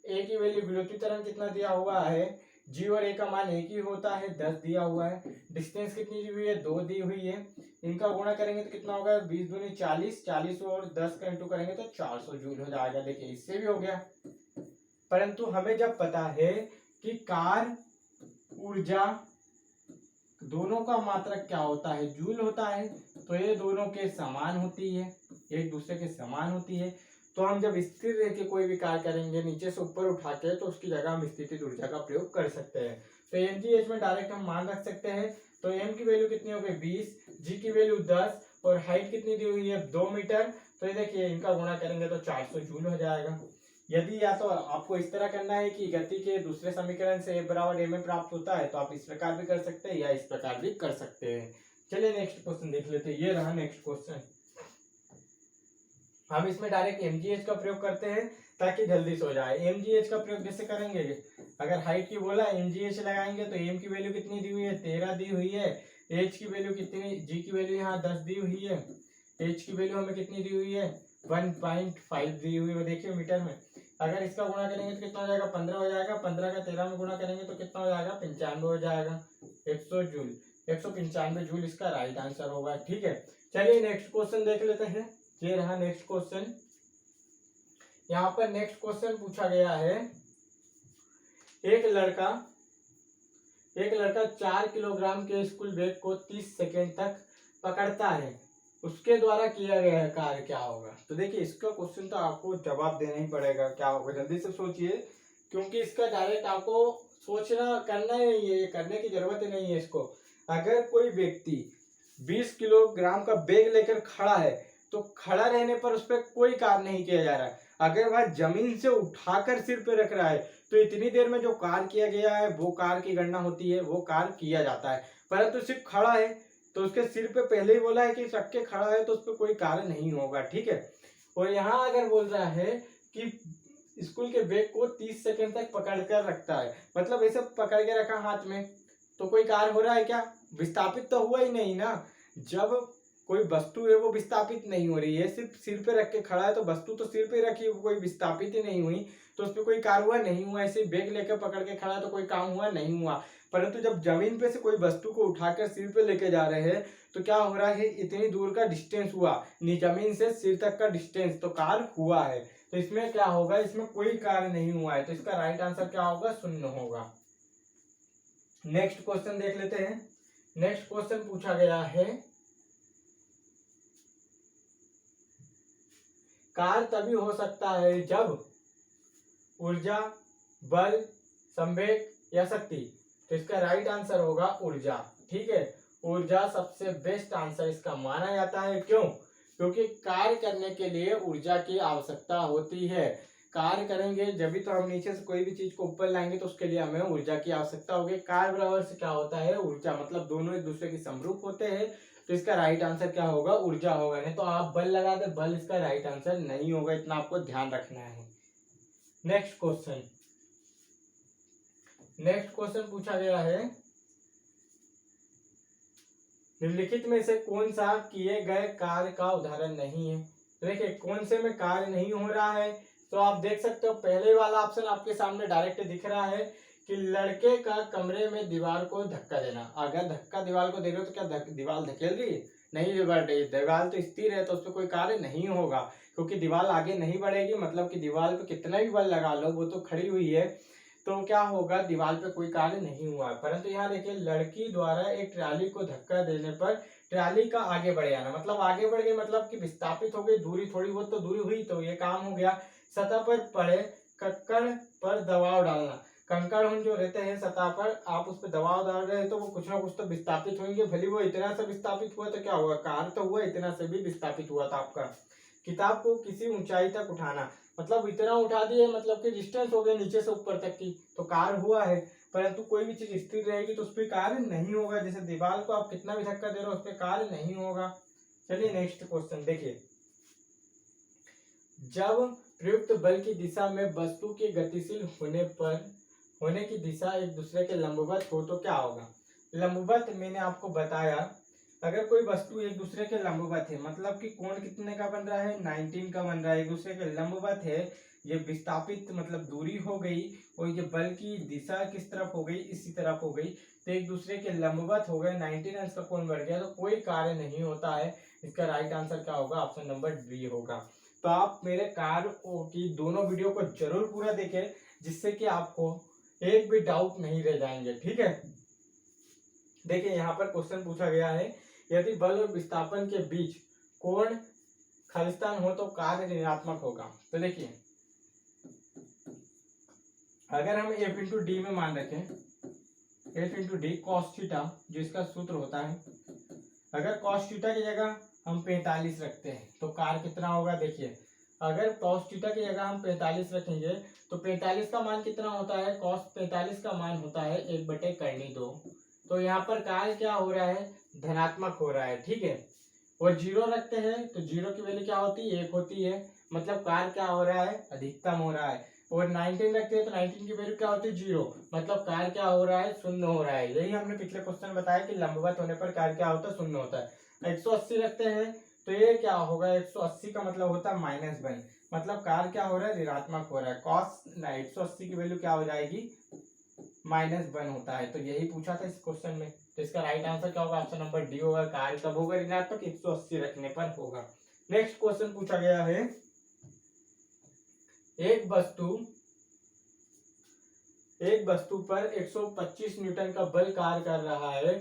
a की वैल्यू गुरुत्वीय त्वरण कितना दिया हुआ है जी और ए का मान एक ही होता है, 10 दिया हुआ है। डिस्टेंस कितनी दी हुई है, 2 दी हुई है। इनका गुणा करेंगे तो कितना होगा, 20 दूनी 40, 40 और 10 का इंटू करेंगे तो 400 जूल हो जाएगा। देखिए इससे भी हो गया। परंतु हमें जब पता है कि कार ऊर्जा दोनों का मात्रक क्या होता है, जूल होता है, तो ये दोनों के समान होती है, एक दूसरे के समान होती है। तो हम जब स्थिर रह के कोई भी कार्य करेंगे नीचे से ऊपर उठा के, तो उसकी जगह हम स्थितिज ऊर्जा का प्रयोग कर सकते हैं। तो mgh में डायरेक्ट हम मान रख सकते हैं। तो m की वैल्यू कितनी हो गई 20, g की वैल्यू 10 और हाइट कितनी दी हुई है 2 मीटर। तो ये देखिए इनका गुणा करेंगे तो 400 जूल हो जाएगा। यदि या तो आपको इस तरह करना है कि गति के दूसरे समीकरण से F बराबर m प्राप्त होता है, तो आप इस प्रकार भी कर सकते हैं या इस प्रकार भी कर सकते हैं। चलिए नेक्स्ट क्वेश्चन देख लेते हैं। ये रहा नेक्स्ट क्वेश्चन। हम इसमें डायरेक्ट mgh का प्रयोग करते हैं ताकि जल्दी से हो जाए। mgh का प्रयोग जैसे करेंगे, अगर हाइट की बोला mgh लगाएंगे तो m की वैल्यू कितनी दी हुई है 13 दी हुई है। h की वैल्यू कितनी, g की वैल्यू यहाँ 10 दी हुई है। h की वैल्यू हमें कितनी दी हुई है 1.5 दी हुई है, देखिए मीटर में। अगर इसका गुणा करेंगे तो कितना हो जाएगा 15 हो जाएगा। 15 का 13 में गुणा करेंगे तो कितना हो जाएगा 95 हो जाएगा। 100 जूल, 195 जूल इसका राइट आंसर होगा। ठीक है, चलिए नेक्स्ट क्वेश्चन देख लेते हैं। ये रहा नेक्स्ट क्वेश्चन। यहाँ पर नेक्स्ट क्वेश्चन पूछा गया है, एक लड़का 4 किलोग्राम के स्कूल बैग को 30 सेकेंड तक पकड़ता है, उसके द्वारा किया गया कार्य क्या होगा। तो देखिए इसका क्वेश्चन तो आपको जवाब देना ही पड़ेगा, क्या होगा जल्दी से सोचिए, क्योंकि इसका डायरेक्ट आपको सोचना करना ही नहीं है, करने की जरूरत ही नहीं है इसको। अगर कोई व्यक्ति 20 किलोग्राम का बैग लेकर खड़ा है, तो खड़ा रहने पर उस पर कोई कार्य नहीं किया जा रहा है। अगर वह जमीन से उठाकर सिर पे रख रहा है, तो इतनी देर में जो कार्य किया गया है वो कार्य की गणना होती है, वो कार्य किया जाता है। परंतु सिर्फ खड़ा है, तो उसके सिर पे पहले ही बोला है कि रख के खड़ा है, तो उस पर कोई कार्य नहीं होगा। ठीक है, और यहाँ अगर बोल रहा है कि स्कूल के बैग को 30 सेकंड तक पकड़ कर रखता है, मतलब ऐसे पकड़ के रखा हाथ में, तो कोई कार्य हो रहा है क्या, विस्थापित तो हुआ ही नहीं ना। जब कोई वस्तु है वो विस्थापित नहीं हो रही है, सिर्फ सिर पे रख के खड़ा है, तो वस्तु तो सिर पे रखी, कोई विस्थापित ही नहीं हुई, तो उस पर कोई कार्य हुआ नहीं हुआ। ऐसे बैग लेकर पकड़ के खड़ा तो कोई काम हुआ नहीं हुआ। परंतु जब जमीन पे से कोई वस्तु को उठाकर सिर पे लेके जा रहे हैं, तो क्या हो रहा है, इतनी दूर का डिस्टेंस हुआ, जमीन से सिर तक का डिस्टेंस, तो कार्य हुआ है। तो इसमें क्या होगा, इसमें कोई कार्य नहीं हुआ है, तो इसका राइट आंसर क्या होगा, शून्य होगा। नेक्स्ट क्वेश्चन देख लेते हैं। नेक्स्ट क्वेश्चन पूछा गया है, कार्य तभी हो सकता है जब ऊर्जा, बल, संवेग या शक्ति। तो इसका राइट आंसर होगा ऊर्जा। ठीक है, ऊर्जा सबसे बेस्ट आंसर इसका माना जाता है। क्यों, क्योंकि कार्य करने के लिए ऊर्जा की आवश्यकता होती है। कार्य करेंगे जब भी तो हम नीचे से कोई भी चीज को ऊपर लाएंगे, तो उसके लिए हमें ऊर्जा की आवश्यकता होगी। कार्य बराबर से क्या होता है, ऊर्जा, मतलब दोनों एक दूसरे के समरूप होते हैं। तो इसका राइट आंसर क्या होगा, ऊर्जा होगा। नहीं तो आप बल लगा दे, बल इसका राइट आंसर नहीं होगा, इतना आपको ध्यान रखना है। Next question. नेक्स्ट क्वेश्चन पूछा गया है, निम्नलिखित में से कौन सा किए गए कार्य का उदाहरण नहीं है। तो देखिए कौन से में कार्य नहीं हो रहा है, तो आप देख सकते हो पहले वाला ऑप्शन आपके सामने डायरेक्ट दिख रहा है कि लड़के का कमरे में दीवार को धक्का देना। अगर धक्का दीवार को दे रहे हो तो क्या दीवार धकेल रही है, नहीं बढ़ रही, दीवार तो स्थिर है, तो उस पर कोई कार्य नहीं होगा, क्योंकि दीवार आगे नहीं बढ़ेगी। मतलब कि दीवार पे कितना भी बल लगा लो, वो तो खड़ी हुई है, तो क्या होगा, दीवार पे कोई कार्य नहीं हुआ। परंतु यहाँ देखिए लड़की द्वारा एक ट्राली को धक्का देने पर ट्राली का आगे बढ़ जाना, मतलब आगे बढ़ गई, मतलब कि विस्थापित हो गई, दूरी थोड़ी बहुत तो दूरी हुई, तो ये काम हो गया। सतह पर पड़े कंकड़ पर दबाव डालना, कंकड़ हम जो रहते हैं सतह पर, आप उस पर दबाव डाल रहे हैं तो वो कुछ ना कुछ तो विस्थापित होंगे, भले वो इतना से विस्थापित हुआ तो क्या हुआ, कार्य तो हुआ, इतना से भी विस्थापित हुआ था आपका। किताब को किसी ऊंचाई तक उठाना, मतलब इतना उठा दिए, मतलब कि डिस्टेंस हो गया नीचे से ऊपर तक की, तो कार्य हुआ है। परंतु कोई भी चीज स्थिर रहेगी तो उस पर कार्य नहीं होगा। जैसे दीवार को आप कितना भी धक्का दे रहे हो, उस पर कार्य नहीं होगा। चलिए नेक्स्ट क्वेश्चन देखिए, जब प्रयुक्त बल की दिशा में वस्तु के गतिशील होने की दिशा एक दूसरे के लंबवत हो तो क्या होगा। लंबवत मैंने आपको बताया, अगर कोई वस्तु एक दूसरे के लंबवत है, मतलब कि कोण कितने का बन रहा है, 19 का बन रहा है, एक दूसरे के लंबवत है, ये विस्थापित मतलब दूरी हो गई, और ये बल की दिशा किस तरफ हो गई, इसी तरफ हो गई, तो एक दूसरे के लंबवत हो गए, 90 अंश का कोण बढ़ गया, तो कोई कार्य नहीं होता है। इसका राइट आंसर क्या होगा, ऑप्शन नंबर डी होगा। तो आप मेरे कार्य की दोनों वीडियो को जरूर पूरा देखें, जिससे कि आपको एक भी डाउट नहीं रह जाएंगे, ठीक है। देखिए यहाँ पर क्वेश्चन पूछा गया है, यदि बल और विस्थापन के बीच कोण खालिस्तान हो तो कार्य ऋणात्मक होगा। तो देखिए अगर हम F इंटू डी में मान रखें, F into D cos theta जो इसका सूत्र होता है, अगर कॉस थीटा की जगह हम 45 रखते हैं तो कार्य कितना होगा। देखिए अगर कॉस थीटा की जगह हम 45 रखेंगे तो 45 का मान कितना होता है, कॉस 45 का मान होता है 1/2। तो यहाँ पर कार्य क्या हो रहा है, धनात्मक हो रहा है, ठीक है। और जीरो रखते हैं तो जीरो की वैल्यू क्या होती है, 1 होती है, मतलब कार्य क्या हो रहा है, अधिकतम हो रहा है। और 19 रखते हैं तो 19 की वैल्यू क्या होती है, 0, मतलब कार्य क्या हो रहा है, शून्य हो रहा है। यही हमने पिछले क्वेश्चन बताया कि लंबवत होने पर कार्य क्या होता है, शून्य होता है। 180 रखते हैं तो ये क्या होगा, 180 का मतलब होता है -1, मतलब कार्य क्या हो रहा है, ऋणात्मक हो रहा है। कॉस 180 की वैल्यू क्या हो जाएगी, -1 होता है। तो यही पूछा था इस क्वेश्चन में, तो इसका राइट आंसर क्या होगा, ऑप्शन नंबर डी होगा। कार्य कब होगा ऋणात्मक, 180 रखने पर होगा। नेक्स्ट क्वेश्चन पूछा गया है, एक वस्तु पर 125 न्यूटन का बल कार्य कर रहा है,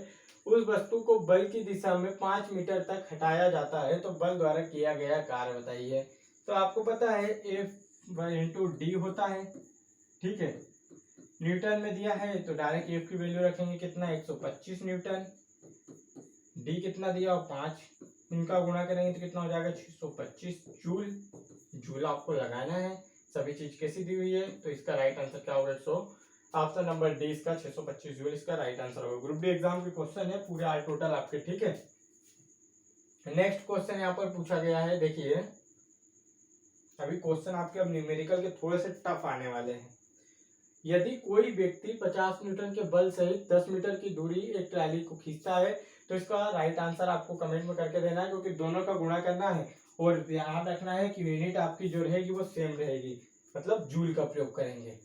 उस वस्तु को बल की दिशा में 5 मीटर तक हटाया जाता है, तो बल द्वारा किया गया कार्य बताइए। तो आपको पता है F इंटू डी होता है, ठीक है। न्यूटन में दिया है तो डायरेक्ट F की वैल्यू रखेंगे कितना, 125 न्यूटन, डी कितना दिया और 5, इनका गुणा करेंगे तो कितना हो जाएगा, 625 जूल। जूल आपको लगाना है, सभी चीज कैसी दी हुई है। तो इसका राइट आंसर क्या होगा, 100, ऑप्शन नंबर डी इसका 625 जूल इसका राइट आंसर होगा। ग्रुप डी एग्जाम के क्वेश्चन है पूरे आल टोटल आपके, ठीक है। नेक्स्ट क्वेश्चन यहाँ पर पूछा गया है, देखिए अभी क्वेश्चन आपके अब न्यूमेरिकल के थोड़े से टफ आने वाले हैं। यदि कोई व्यक्ति 50 न्यूटन के बल सहित 10 मीटर की दूरी एक ट्राली को खींचता है, तो इसका राइट आंसर आपको कमेंट में करके देना है, क्योंकि दोनों का गुणा करना है और ध्यान रखना है कि यूनिट आपकी जो रहेगी वो सेम रहेगी, मतलब जूल का प्रयोग करेंगे।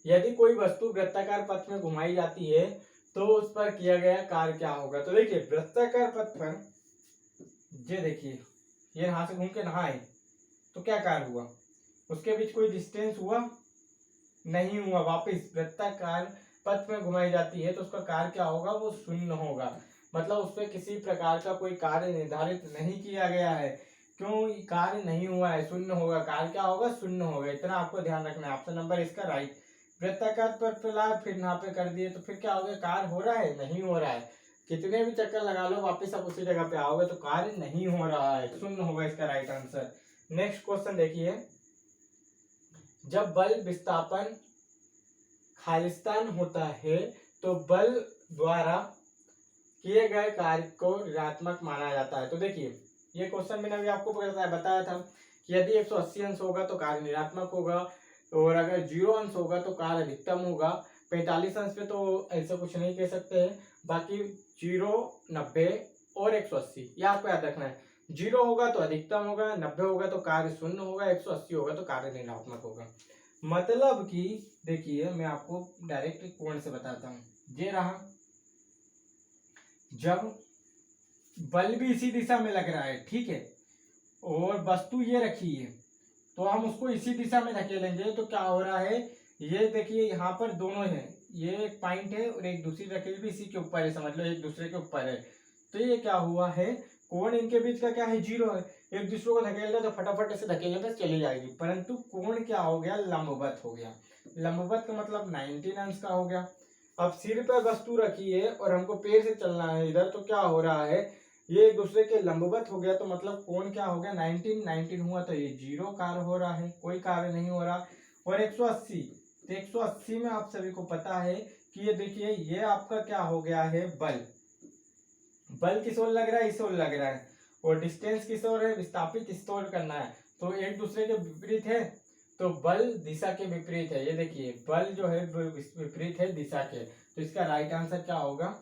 यदि कोई वस्तु वृत्ताकार पथ में घुमाई जाती है तो उस पर किया गया कार्य क्या होगा। तो देखिए वृत्ताकार पथ पर, ये देखिए ये यहां से घूम के नहा है तो क्या कार्य हुआ, उसके बीच कोई डिस्टेंस हुआ नहीं हुआ। वापिस वृत्ताकार पथ में घुमाई जाती है तो उसका कार्य क्या होगा, वो शून्य होगा, मतलब उस पर किसी प्रकार का कोई कार्य निर्धारित नहीं किया गया है। क्यों कार्य नहीं हुआ है, शून्य होगा, कार्य क्या होगा, शून्य होगा, इतना आपको ध्यान रखना है। ऑप्शन नंबर इसका राइट। वृत्ताकार पथ पे लाए फिर यहाँ पे कर दिए तो फिर क्या हो गया, कार्य हो रहा है, नहीं हो रहा है। कितने भी चक्कर लगा लो वापिस आप उसी जगह पे आओगे तो कार्य नहीं हो रहा है, शून्य होगा इसका राइट आंसर। नेक्स्ट क्वेश्चन देखिए, जब बल विस्थापन खालिस्तान होता है तो बल द्वारा किए गए कार्य को ऋणात्मक माना जाता है। तो देखिए ये क्वेश्चन मैंने अभी आपको बताया था कि यदि 180 अंश होगा तो कार्य ऋणात्मक होगा, और अगर 0 अंश होगा तो कार्य अधिकतम होगा। 45 अंश पे तो ऐसा कुछ नहीं कह सकते हैं, बाकी 0, 90 और 180 ये आपको याद रखना है। 0 होगा तो अधिकतम होगा, 90 होगा तो कार्य शून्य होगा, 180 होगा तो कार्य ऋणात्मक होगा। मतलब कि देखिए मैं आपको डायरेक्ट कोण से बताता हूँ, ये रहा, जब बल भी इसी दिशा में लग रहा है, ठीक है, और वस्तु ये रखी है तो हम उसको इसी दिशा में धकेलेंगे तो क्या हो रहा है, ये देखिए यहाँ पर दोनों है, ये एक पॉइंट है और एक दूसरी रखेल भी इसी के ऊपर है, समझ लो एक दूसरे के ऊपर है। तो ये क्या हुआ है, कोण इनके बीच का क्या है, 0 है, एक दूसरे को धकेल दो तो फटाफट ऐसे धकेलने पे चली जाएगी, परंतु कोण क्या हो गया, लंबवत हो गया। लंबवत का मतलब 90 अंश का हो गया। अब सिर पर वस्तु रखी है और हमको पैर से चलना है इधर, तो क्या हो रहा है, ये एक दूसरे के लंबवत हो गया, तो मतलब कोण क्या हो गया, 19 हुआ, तो ये 0 कार्य हो रहा है, कोई कार्य नहीं हो रहा। और 180, तो 180 में आप सभी को पता है कि ये देखिए ये आपका क्या हो गया है, बल। बल किस ओर लग रहा है, इस ओर लग रहा है, और डिस्टेंस किस ओर है, विस्थापित इस ओर करना है, तो एक दूसरे के विपरीत है, तो बल दिशा के विपरीत है। ये देखिए बल जो है विपरीत है दिशा के, तो इसका राइट आंसर क्या होगा,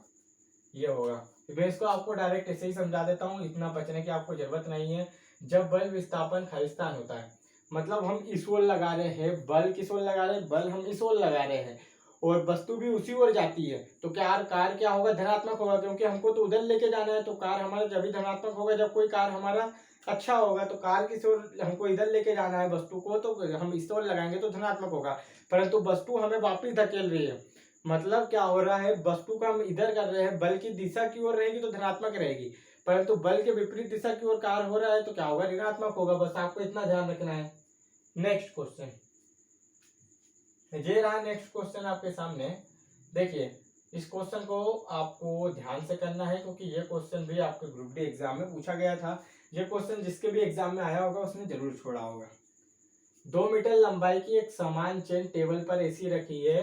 ये होगा मैं इसको आपको डायरेक्ट ऐसे ही समझा देता हूँ, इतना बचने की आपको जरूरत नहीं है। जब बल विस्थापन खालिस्तान होता है, मतलब हम इस ओर लगा रहे हैं बल, किस ओर लगा रहे हैं बल, हम इस ओर लगा रहे हैं और वस्तु भी उसी ओर जाती है, तो कार क्या होगा, धनात्मक होगा, क्योंकि हमको तो उधर लेके जाना है। तो कार हमारा जब भी धनात्मक होगा जब कोई कार हमारा अच्छा होगा। तो कार किस ओर, हमको इधर लेके जाना है वस्तु को, तो हम इस ओर लगाएंगे तो धनात्मक होगा। परंतु वस्तु हमें वापिस धकेल रही है, मतलब क्या हो रहा है, वस्तु का हम इधर कर रहे हैं, बल की दिशा की ओर रहेगी तो धनात्मक रहेगी, परंतु बल के विपरीत दिशा की ओर कार हो रहा है तो क्या होगा, ऋणात्मक होगा। बस आपको इतना ध्यान रखना है। नेक्स्ट क्वेश्चन, ये रहा नेक्स्ट क्वेश्चन आपके सामने। देखिए इस क्वेश्चन को आपको ध्यान से करना है, क्योंकि ये क्वेश्चन भी आपके ग्रुप डी एग्जाम में पूछा गया था। ये क्वेश्चन जिसके भी एग्जाम में आया होगा उसने जरूर छोड़ा होगा। 2 मीटर लंबाई की एक समान चेन टेबल पर ऐसी रखी है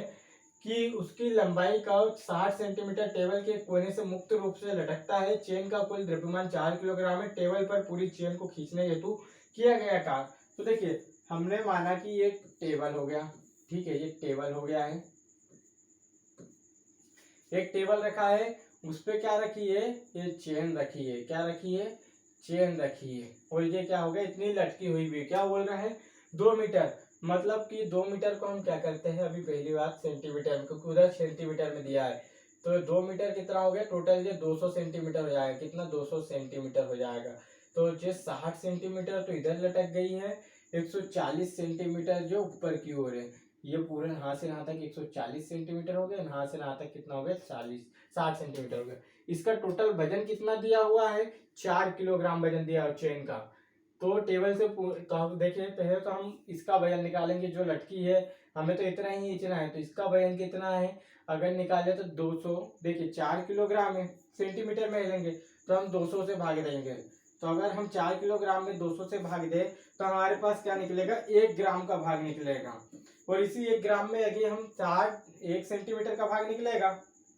कि उसकी लंबाई का 60 सेंटीमीटर टेबल के कोने से मुक्त रूप से लटकता है। चेन का कुल द्रव्यमान 4 किलोग्राम है। टेबल पर पूरी चेन को खींचने हेतु किया गया कार्य। तो देखिए हमने माना कि ये टेबल हो गया, ठीक है, ये टेबल हो गया है, एक टेबल रखा है, उस पे क्या रखी है, ये चेन रखी है, क्या रखी है, चेन रखी है, और ये क्या हो गया, इतनी लटकी हुई भी, क्या बोल रहा है 2 मीटर, मतलब कि 2 मीटर को हम क्या करते हैं, अभी पहली बात सेंटीमीटर में, क्योंकि उधर सेंटीमीटर में दिया है, तो 2 मीटर कितना हो गया, टोटल ये 200 सेंटीमीटर हो जाएगा। कितना, 200 सेंटीमीटर हो जाएगा। तो जो 60 सेंटीमीटर तो इधर लटक गई है, 140 सेंटीमीटर जो ऊपर की ओर है, ये पूरे यहाँ से यहाँ तक 140 सेंटीमीटर हो गया, यहाँ से यहाँ तक कितना हो गया, 60 सेंटीमीटर हो गया। इसका टोटल वजन कितना दिया हुआ है, 4 किलोग्राम वजन दिया है चेन का। तो टेबल से तो हम देखिए पहले तो हम इसका वजन निकालेंगे, जो लटकी है हमें तो इतना ही खींचना है, तो इसका वजन कितना है, अगर निकाले तो 200, देखिए 4 किलोग्राम है, सेंटीमीटर में लेंगे तो हम 200 से भाग देंगे। तो अगर हम 4 किलोग्राम में 200 से भाग दे तो हमारे पास क्या निकलेगा, 1 ग्राम का भाग निकलेगा। और इसी 1 ग्राम में अगर हम 1 सेंटीमीटर का भाग निकलेगा,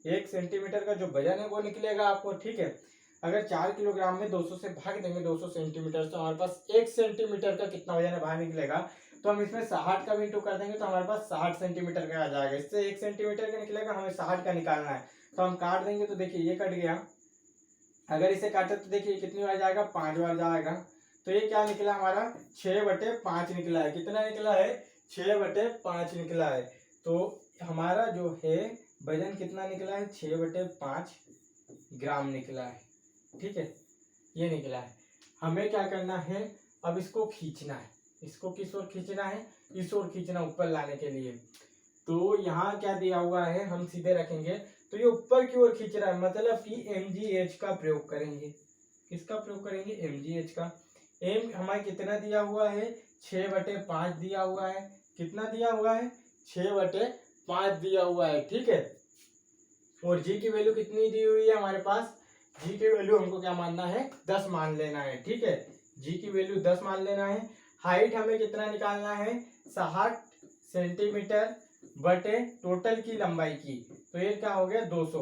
1 सेंटीमीटर का जो वजन है वो निकलेगा आपको, ठीक है। अगर 4 किलोग्राम में 200 से भाग देंगे 200 सेंटीमीटर, तो हमारे पास 1 सेंटीमीटर का कितना वजन है बाहर निकलेगा। तो हम इसमें 60 का भी इंटू कर देंगे तो हमारे पास 60 सेंटीमीटर का आ जाएगा। इससे 1 सेंटीमीटर का निकलेगा, हमें 60 का निकालना है, तो हम काट देंगे। तो देखिए ये कट गया, अगर इसे काटे तो देखिए कितनी बार जाएगा, 5 बार जाएगा। तो ये क्या निकला हमारा, 6/5 निकला है। कितना निकला है, 6/5 निकला है। तो हमारा जो है वजन कितना निकला है, 6/5 ग्राम निकला है, ठीक है, ये निकला है। हमें क्या करना है, अब इसको खींचना है। इसको किस ओर खींचना है, इस ओर खींचना, ऊपर लाने के लिए। तो यहाँ क्या दिया हुआ है, हम सीधे रखेंगे तो ये ऊपर की ओर खींच रहा है, मतलब कि mgh का प्रयोग करेंगे। किसका प्रयोग करेंगे, mgh का। m हमारा कितना दिया हुआ है, 6/5 दिया हुआ है। कितना दिया हुआ है, 6/5 दिया हुआ है, ठीक है। और g की वैल्यू कितनी दी हुई है हमारे पास, g की वैल्यू हमको क्या मानना है, 10 मान लेना है, ठीक है। g की वैल्यू 10 मान लेना है। हाइट हमें कितना निकालना है, 60 सेंटीमीटर बटे टोटल की लंबाई की, तो ये क्या हो गया 200।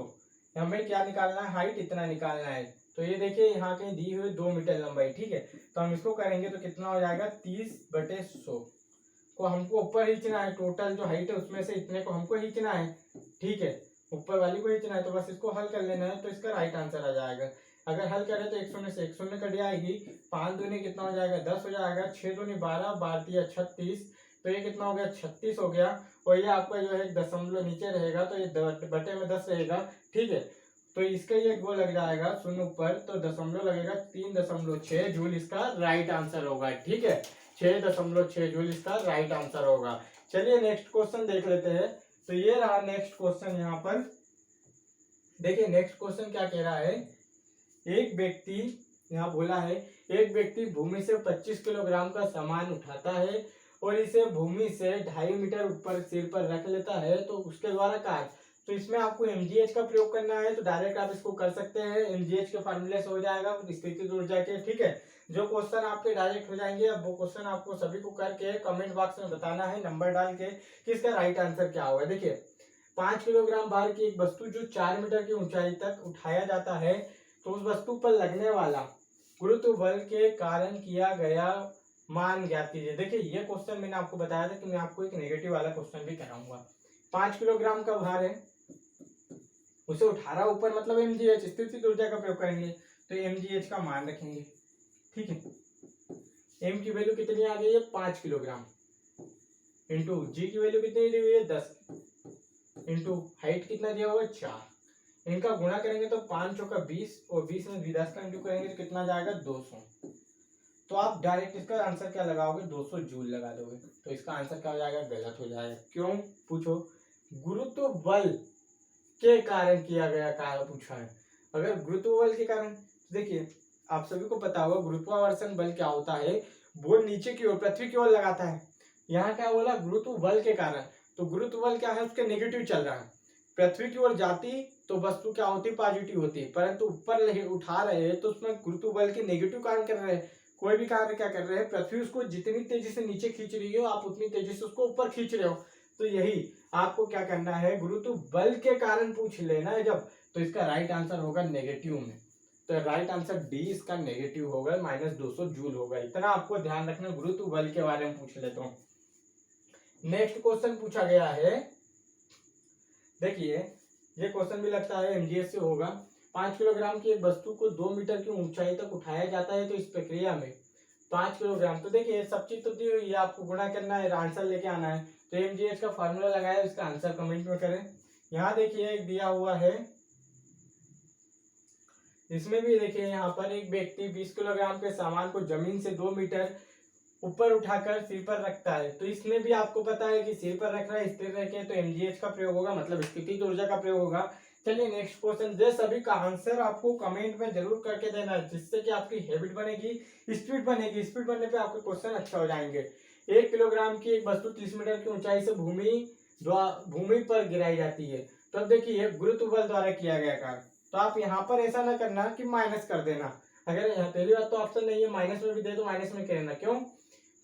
हमें क्या निकालना है, हाइट इतना निकालना है। तो ये देखिए यहाँ कहीं दी हुई 2 मीटर लंबाई, ठीक है। तो हम इसको करेंगे तो कितना हो जाएगा, 30/100 को हमको ऊपर खींचना है। टोटल जो हाइट है उसमें से इतने को हमको खींचना है, ठीक है, ऊपर वाली को खींचना है। तो बस इसको हल कर लेना है, तो इसका राइट आंसर आ जाएगा। अगर हल करें तो 1 शून्य से 1 शून्य कट जाएगी, 5 दूनी कितना हो जाएगा, 10 हो जाएगा, 6 दूनी 12, 12 36, तो ये कितना हो गया, 36 हो गया। और ये आपका जो है दशमलव नीचे रहेगा, तो ये बटे में 10 रहेगा, ठीक है। तो इसका ये वो लग जाएगा शून्य ऊपर, तो दशमलव लगेगा, 3.6 जूल इसका राइट आंसर होगा, ठीक है। 6.6 जूल इसका राइट आंसर होगा। चलिए नेक्स्ट क्वेश्चन देख लेते हैं। तो ये रहा नेक्स्ट क्वेश्चन। यहाँ पर देखिए नेक्स्ट क्वेश्चन क्या कह रहा है, एक व्यक्ति, यहाँ बोला है एक व्यक्ति भूमि से 25 किलोग्राम का सामान उठाता है और इसे भूमि से 2.5 मीटर ऊपर सिर पर रख लेता है, तो उसके द्वारा कार्य। तो इसमें आपको mgh का प्रयोग करना है, तो डायरेक्ट आप इसको कर सकते हैं, mgh के फार्मूले से हो जाएगा, स्थिति ऊर्जा के, ठीक है। जो क्वेश्चन आपके डायरेक्ट हो जाएंगे, अब वो क्वेश्चन आपको सभी को करके कमेंट बॉक्स में बताना है नंबर डाल के कि इसका राइट आंसर क्या होगा। देखिए 5 किलोग्राम भार की एक वस्तु जो 4 मीटर की ऊंचाई तक उठाया जाता है, तो उस वस्तु पर लगने वाला गुरुत्व बल के कारण किया गया मान ज्ञात कीजिए। देखिए ये क्वेश्चन मैंने आपको बताया था कि मैं आपको एक नेगेटिव वाला क्वेश्चन भी कराऊंगा। 5 किलोग्राम का भार है, उसे उठा रहा ऊपर, मतलब mgh स्थितिज ऊर्जा का प्रयोग करेंगे तो mgh का मान रखेंगे। ठीक है, m की वैल्यू कितनी आ गई है 5 किलोग्राम, इंटू g की वैल्यू कितनी दी हुई है 10, इंटू हाइट कितना दिया हुआ है 4, इनका गुणा करेंगे तो 5 चौका 20 और 20 में भी 10 का इंटू करेंगे तो कितना जाएगा 200। तो आप डायरेक्ट इसका आंसर क्या लगाओगे 200 जूल लगा दोगे, तो इसका आंसर क्या हो जाएगा गलत हो जाएगा। क्यों पूछो, गुरुत्व बल के कारण किया गया कार्य पूछा है। अगर गुरुत्व बल के कारण, देखिए आप सभी को पता होगा गुरुत्वाकर्षण बल क्या होता है, वो नीचे की ओर पृथ्वी की ओर लगाता है। यहाँ क्या बोला गुरुत्व बल के कारण, तो गुरुत्व बल क्या है उसके नेगेटिव चल रहा है, पृथ्वी की ओर जाती तो वस्तु क्या होती पॉजिटिव होती, परंतु ऊपर उठा रहे हैं तो उसमें गुरुत्व बल के नेगेटिव कार्य कर रहे हैं। कोई भी कार्य क्या कर रहे हैं, पृथ्वी उसको जितनी तेजी से नीचे खींच रही हो आप उतनी तेजी से उसको ऊपर खींच रहे हो। तो यही आपको क्या करना है, गुरुत्व बल के कारण पूछ लेना है जब, तो इसका राइट आंसर होगा नेगेटिव में। तो राइट आंसर डी इसका नेगेटिव होगा, -200 जूल होगा। इतना आपको ध्यान रखना, गुरुत्व बल के बारे में पूछ लेता हूँ। नेक्स्ट क्वेश्चन पूछा गया है, देखिए ये क्वेश्चन भी लगता है एमजीएस से होगा। 5 किलोग्राम की एक वस्तु को 2 मीटर की ऊंचाई तक उठाया जाता है, तो इस प्रक्रिया में 5 किलोग्राम, तो देखिए सब चीज तो दी हुई है, आपको गुणा करना है, आंसर लेके आना है। तो एमजीएच का फार्मूला लगाया, इसका आंसर कमेंट में करें। यहाँ देखिए एक दिया हुआ है, इसमें भी देखिए यहाँ पर एक व्यक्ति 20 किलोग्राम के सामान को जमीन से 2 मीटर ऊपर उठाकर सिर पर रखता है, तो इसमें भी आपको पता है कि सिर पर रख रहा है, स्थिर रखे तो एमजीएच का प्रयोग होगा, मतलब स्थितिज ऊर्जा का प्रयोग होगा। चलिए नेक्स्ट क्वेश्चन, ये सभी का आंसर आपको कमेंट में जरूर करके देना है, जिससे कि आपकी हैबिट बनेगी, स्पीड बनेगी, स्पीड बनने पे आपके क्वेश्चन अच्छा हो जाएंगे। 1 किलोग्राम की एक वस्तु 30 मीटर की ऊंचाई से भूमि पर गिराई जाती है, तो अब देखिए गुरुत्व बल द्वारा किया गया कार्य। तो आप यहाँ पर ऐसा ना करना कि माइनस कर देना, अगर यहाँ पहली बात तो ऑप्शन नहीं है, माइनस में भी दे तो माइनस में कहना, क्यों,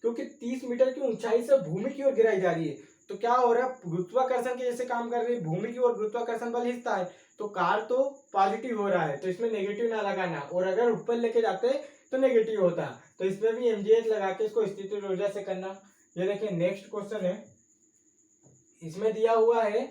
क्योंकि 30 मीटर की ऊंचाई से भूमि की ओर गिराई जा रही है, तो क्या हो रहा है गुरुत्वाकर्षण के जैसे काम कर रही है, भूमि की ओर गुरुत्वाकर्षण बल हिस्सा है, तो कार तो पॉजिटिव हो रहा है, तो इसमें नेगेटिव ना लगाना, और अगर ऊपर लेके जाते तो नेगेटिव होता, तो इसमें भी एमजीएच लगा के इसको स्थितिज ऊर्जा से करना। ये देखिए नेक्स्ट क्वेश्चन है, इसमें दिया हुआ है,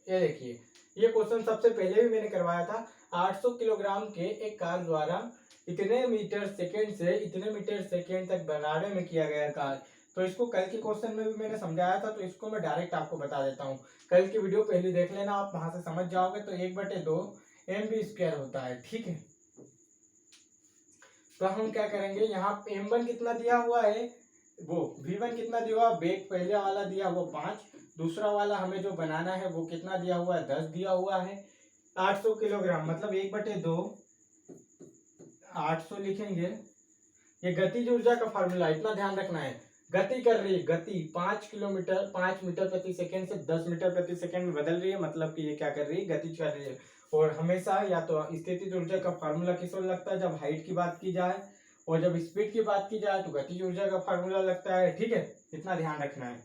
ये देखिए ये क्वेश्चन सबसे पहले भी मैंने करवाया था। 800 किलोग्राम के एक कार द्वारा इतने मीटर सेकेंड से इतने मीटर सेकेंड तक बनाने में किया गया कार्य, तो इसको कल के क्वेश्चन में भी मैंने समझाया था, तो इसको मैं डायरेक्ट आपको बता देता हूँ। कल की वीडियो पहले देख लेना, आप वहां से समझ जाओगे। तो 1/2 mv² होता है, ठीक है। तो हम क्या करेंगे, यहाँ m1 कितना दिया हुआ है, वो v1 कितना दिया हुआ, बेग पहले वाला दिया हुआ 5, दूसरा वाला हमें जो बनाना है वो कितना दिया हुआ है 10 दिया हुआ है। 800 किलोग्राम मतलब 1/2 800 लिखेंगे। ये गतिज ऊर्जा का फार्मूला, इतना ध्यान रखना है, गति कर रही है, गति 5 मीटर प्रति सेकेंड से 10 मीटर प्रति सेकेंड में बदल रही है, मतलब कि ये क्या कर रही है गति कर रही है। और हमेशा या तो स्थितिज ऊर्जा का फार्मूला किस ओर लगता है, जब हाइट की बात की जाए, और जब स्पीड की बात की जाए तो गतिज ऊर्जा का फार्मूला लगता है, ठीक है, इतना ध्यान रखना है।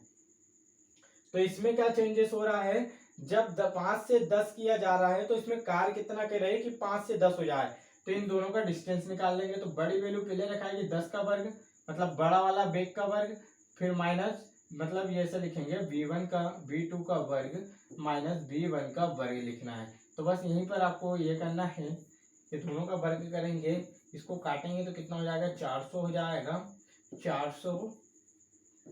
तो इसमें क्या चेंजेस हो रहा है, जब 5 से 10 किया जा रहा है तो इसमें कार कितना कर रहे कि 5 से 10 हो जाए, तो इन दोनों का डिस्टेंस निकाल लेंगे। तो बड़ी वैल्यू पहले रखाएंगे 10 का वर्ग, मतलब बड़ा वाला बेग का वर्ग, फिर माइनस, मतलब ये ऐसे लिखेंगे v1 का v2 का वर्ग माइनस v1 का वर्ग लिखना है। तो बस यहीं पर आपको ये करना है, ये दोनों का वर्ग करेंगे, इसको काटेंगे तो कितना हो जाएगा 400 हो जाएगा। 400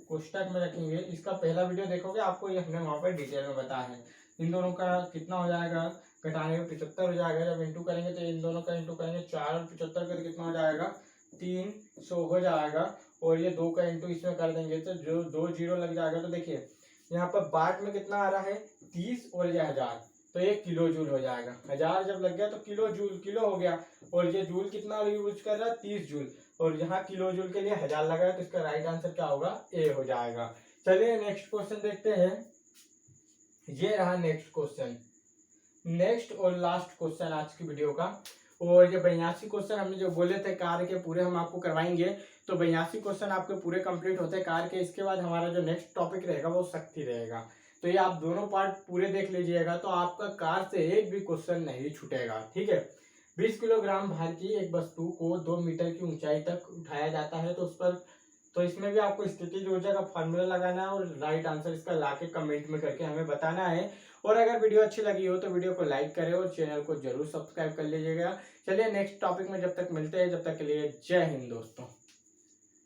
कोष्टक में रखेंगे, इसका पहला वीडियो देखोगे आपको ये हमने वहां पर डिटेल में बताया है। इन दोनों का कितना हो जाएगा, घटाने में 75 हो जाएगा, जब इंटू करेंगे तो इन दोनों का इंटू करेंगे 4 और 75 कर कितना हो जाएगा 300 हो जाएगा, और ये 2 का इंटू इसमें कर देंगे तो जो 2 जीरो लग जाएगा। तो देखिए यहाँ पर बाट में कितना आ रहा है 30 और ये 1000, तो ये किलो जूल हो जाएगा। 1000 जब लग गया तो किलो जूल किलो हो गया, और ये जूल कितना यूज कर रहा है 30 जूल, और यहाँ किलो जूल के लिए 1000 लगा है, तो इसका राइट आंसर क्या होगा ए हो जाएगा। चलिए नेक्स्ट क्वेश्चन देखते हैं, ये रहा नेक्स्ट क्वेश्चन, नेक्स्ट और लास्ट क्वेश्चन आज की वीडियो का। और ये 82 क्वेश्चन हमने जो बोले थे कार्य के पूरे हम आपको करवाएंगे, तो 82 क्वेश्चन आपके पूरे कंप्लीट होते हैं कार्य के। इसके बाद हमारा जो नेक्स्ट टॉपिक रहेगा वो शक्ति रहेगा, तो ये आप दोनों पार्ट पूरे देख लीजिएगा, तो आपका कार्य से एक भी क्वेश्चन नहीं छूटेगा, ठीक है। 20 किलोग्राम भार की एक वस्तु को 2 मीटर की ऊंचाई तक उठाया जाता है, तो उस पर तो इसमें भी आपको स्थितिज ऊर्जा का फॉर्मूला लगाना है और राइट आंसर इसका लाके कमेंट में करके हमें बताना है। और अगर वीडियो अच्छी लगी हो तो वीडियो को लाइक करें और चैनल को जरूर सब्सक्राइब कर लीजिएगा। चलिए नेक्स्ट टॉपिक में जब तक मिलते हैं, जब तक के लिए जय हिंद दोस्तों।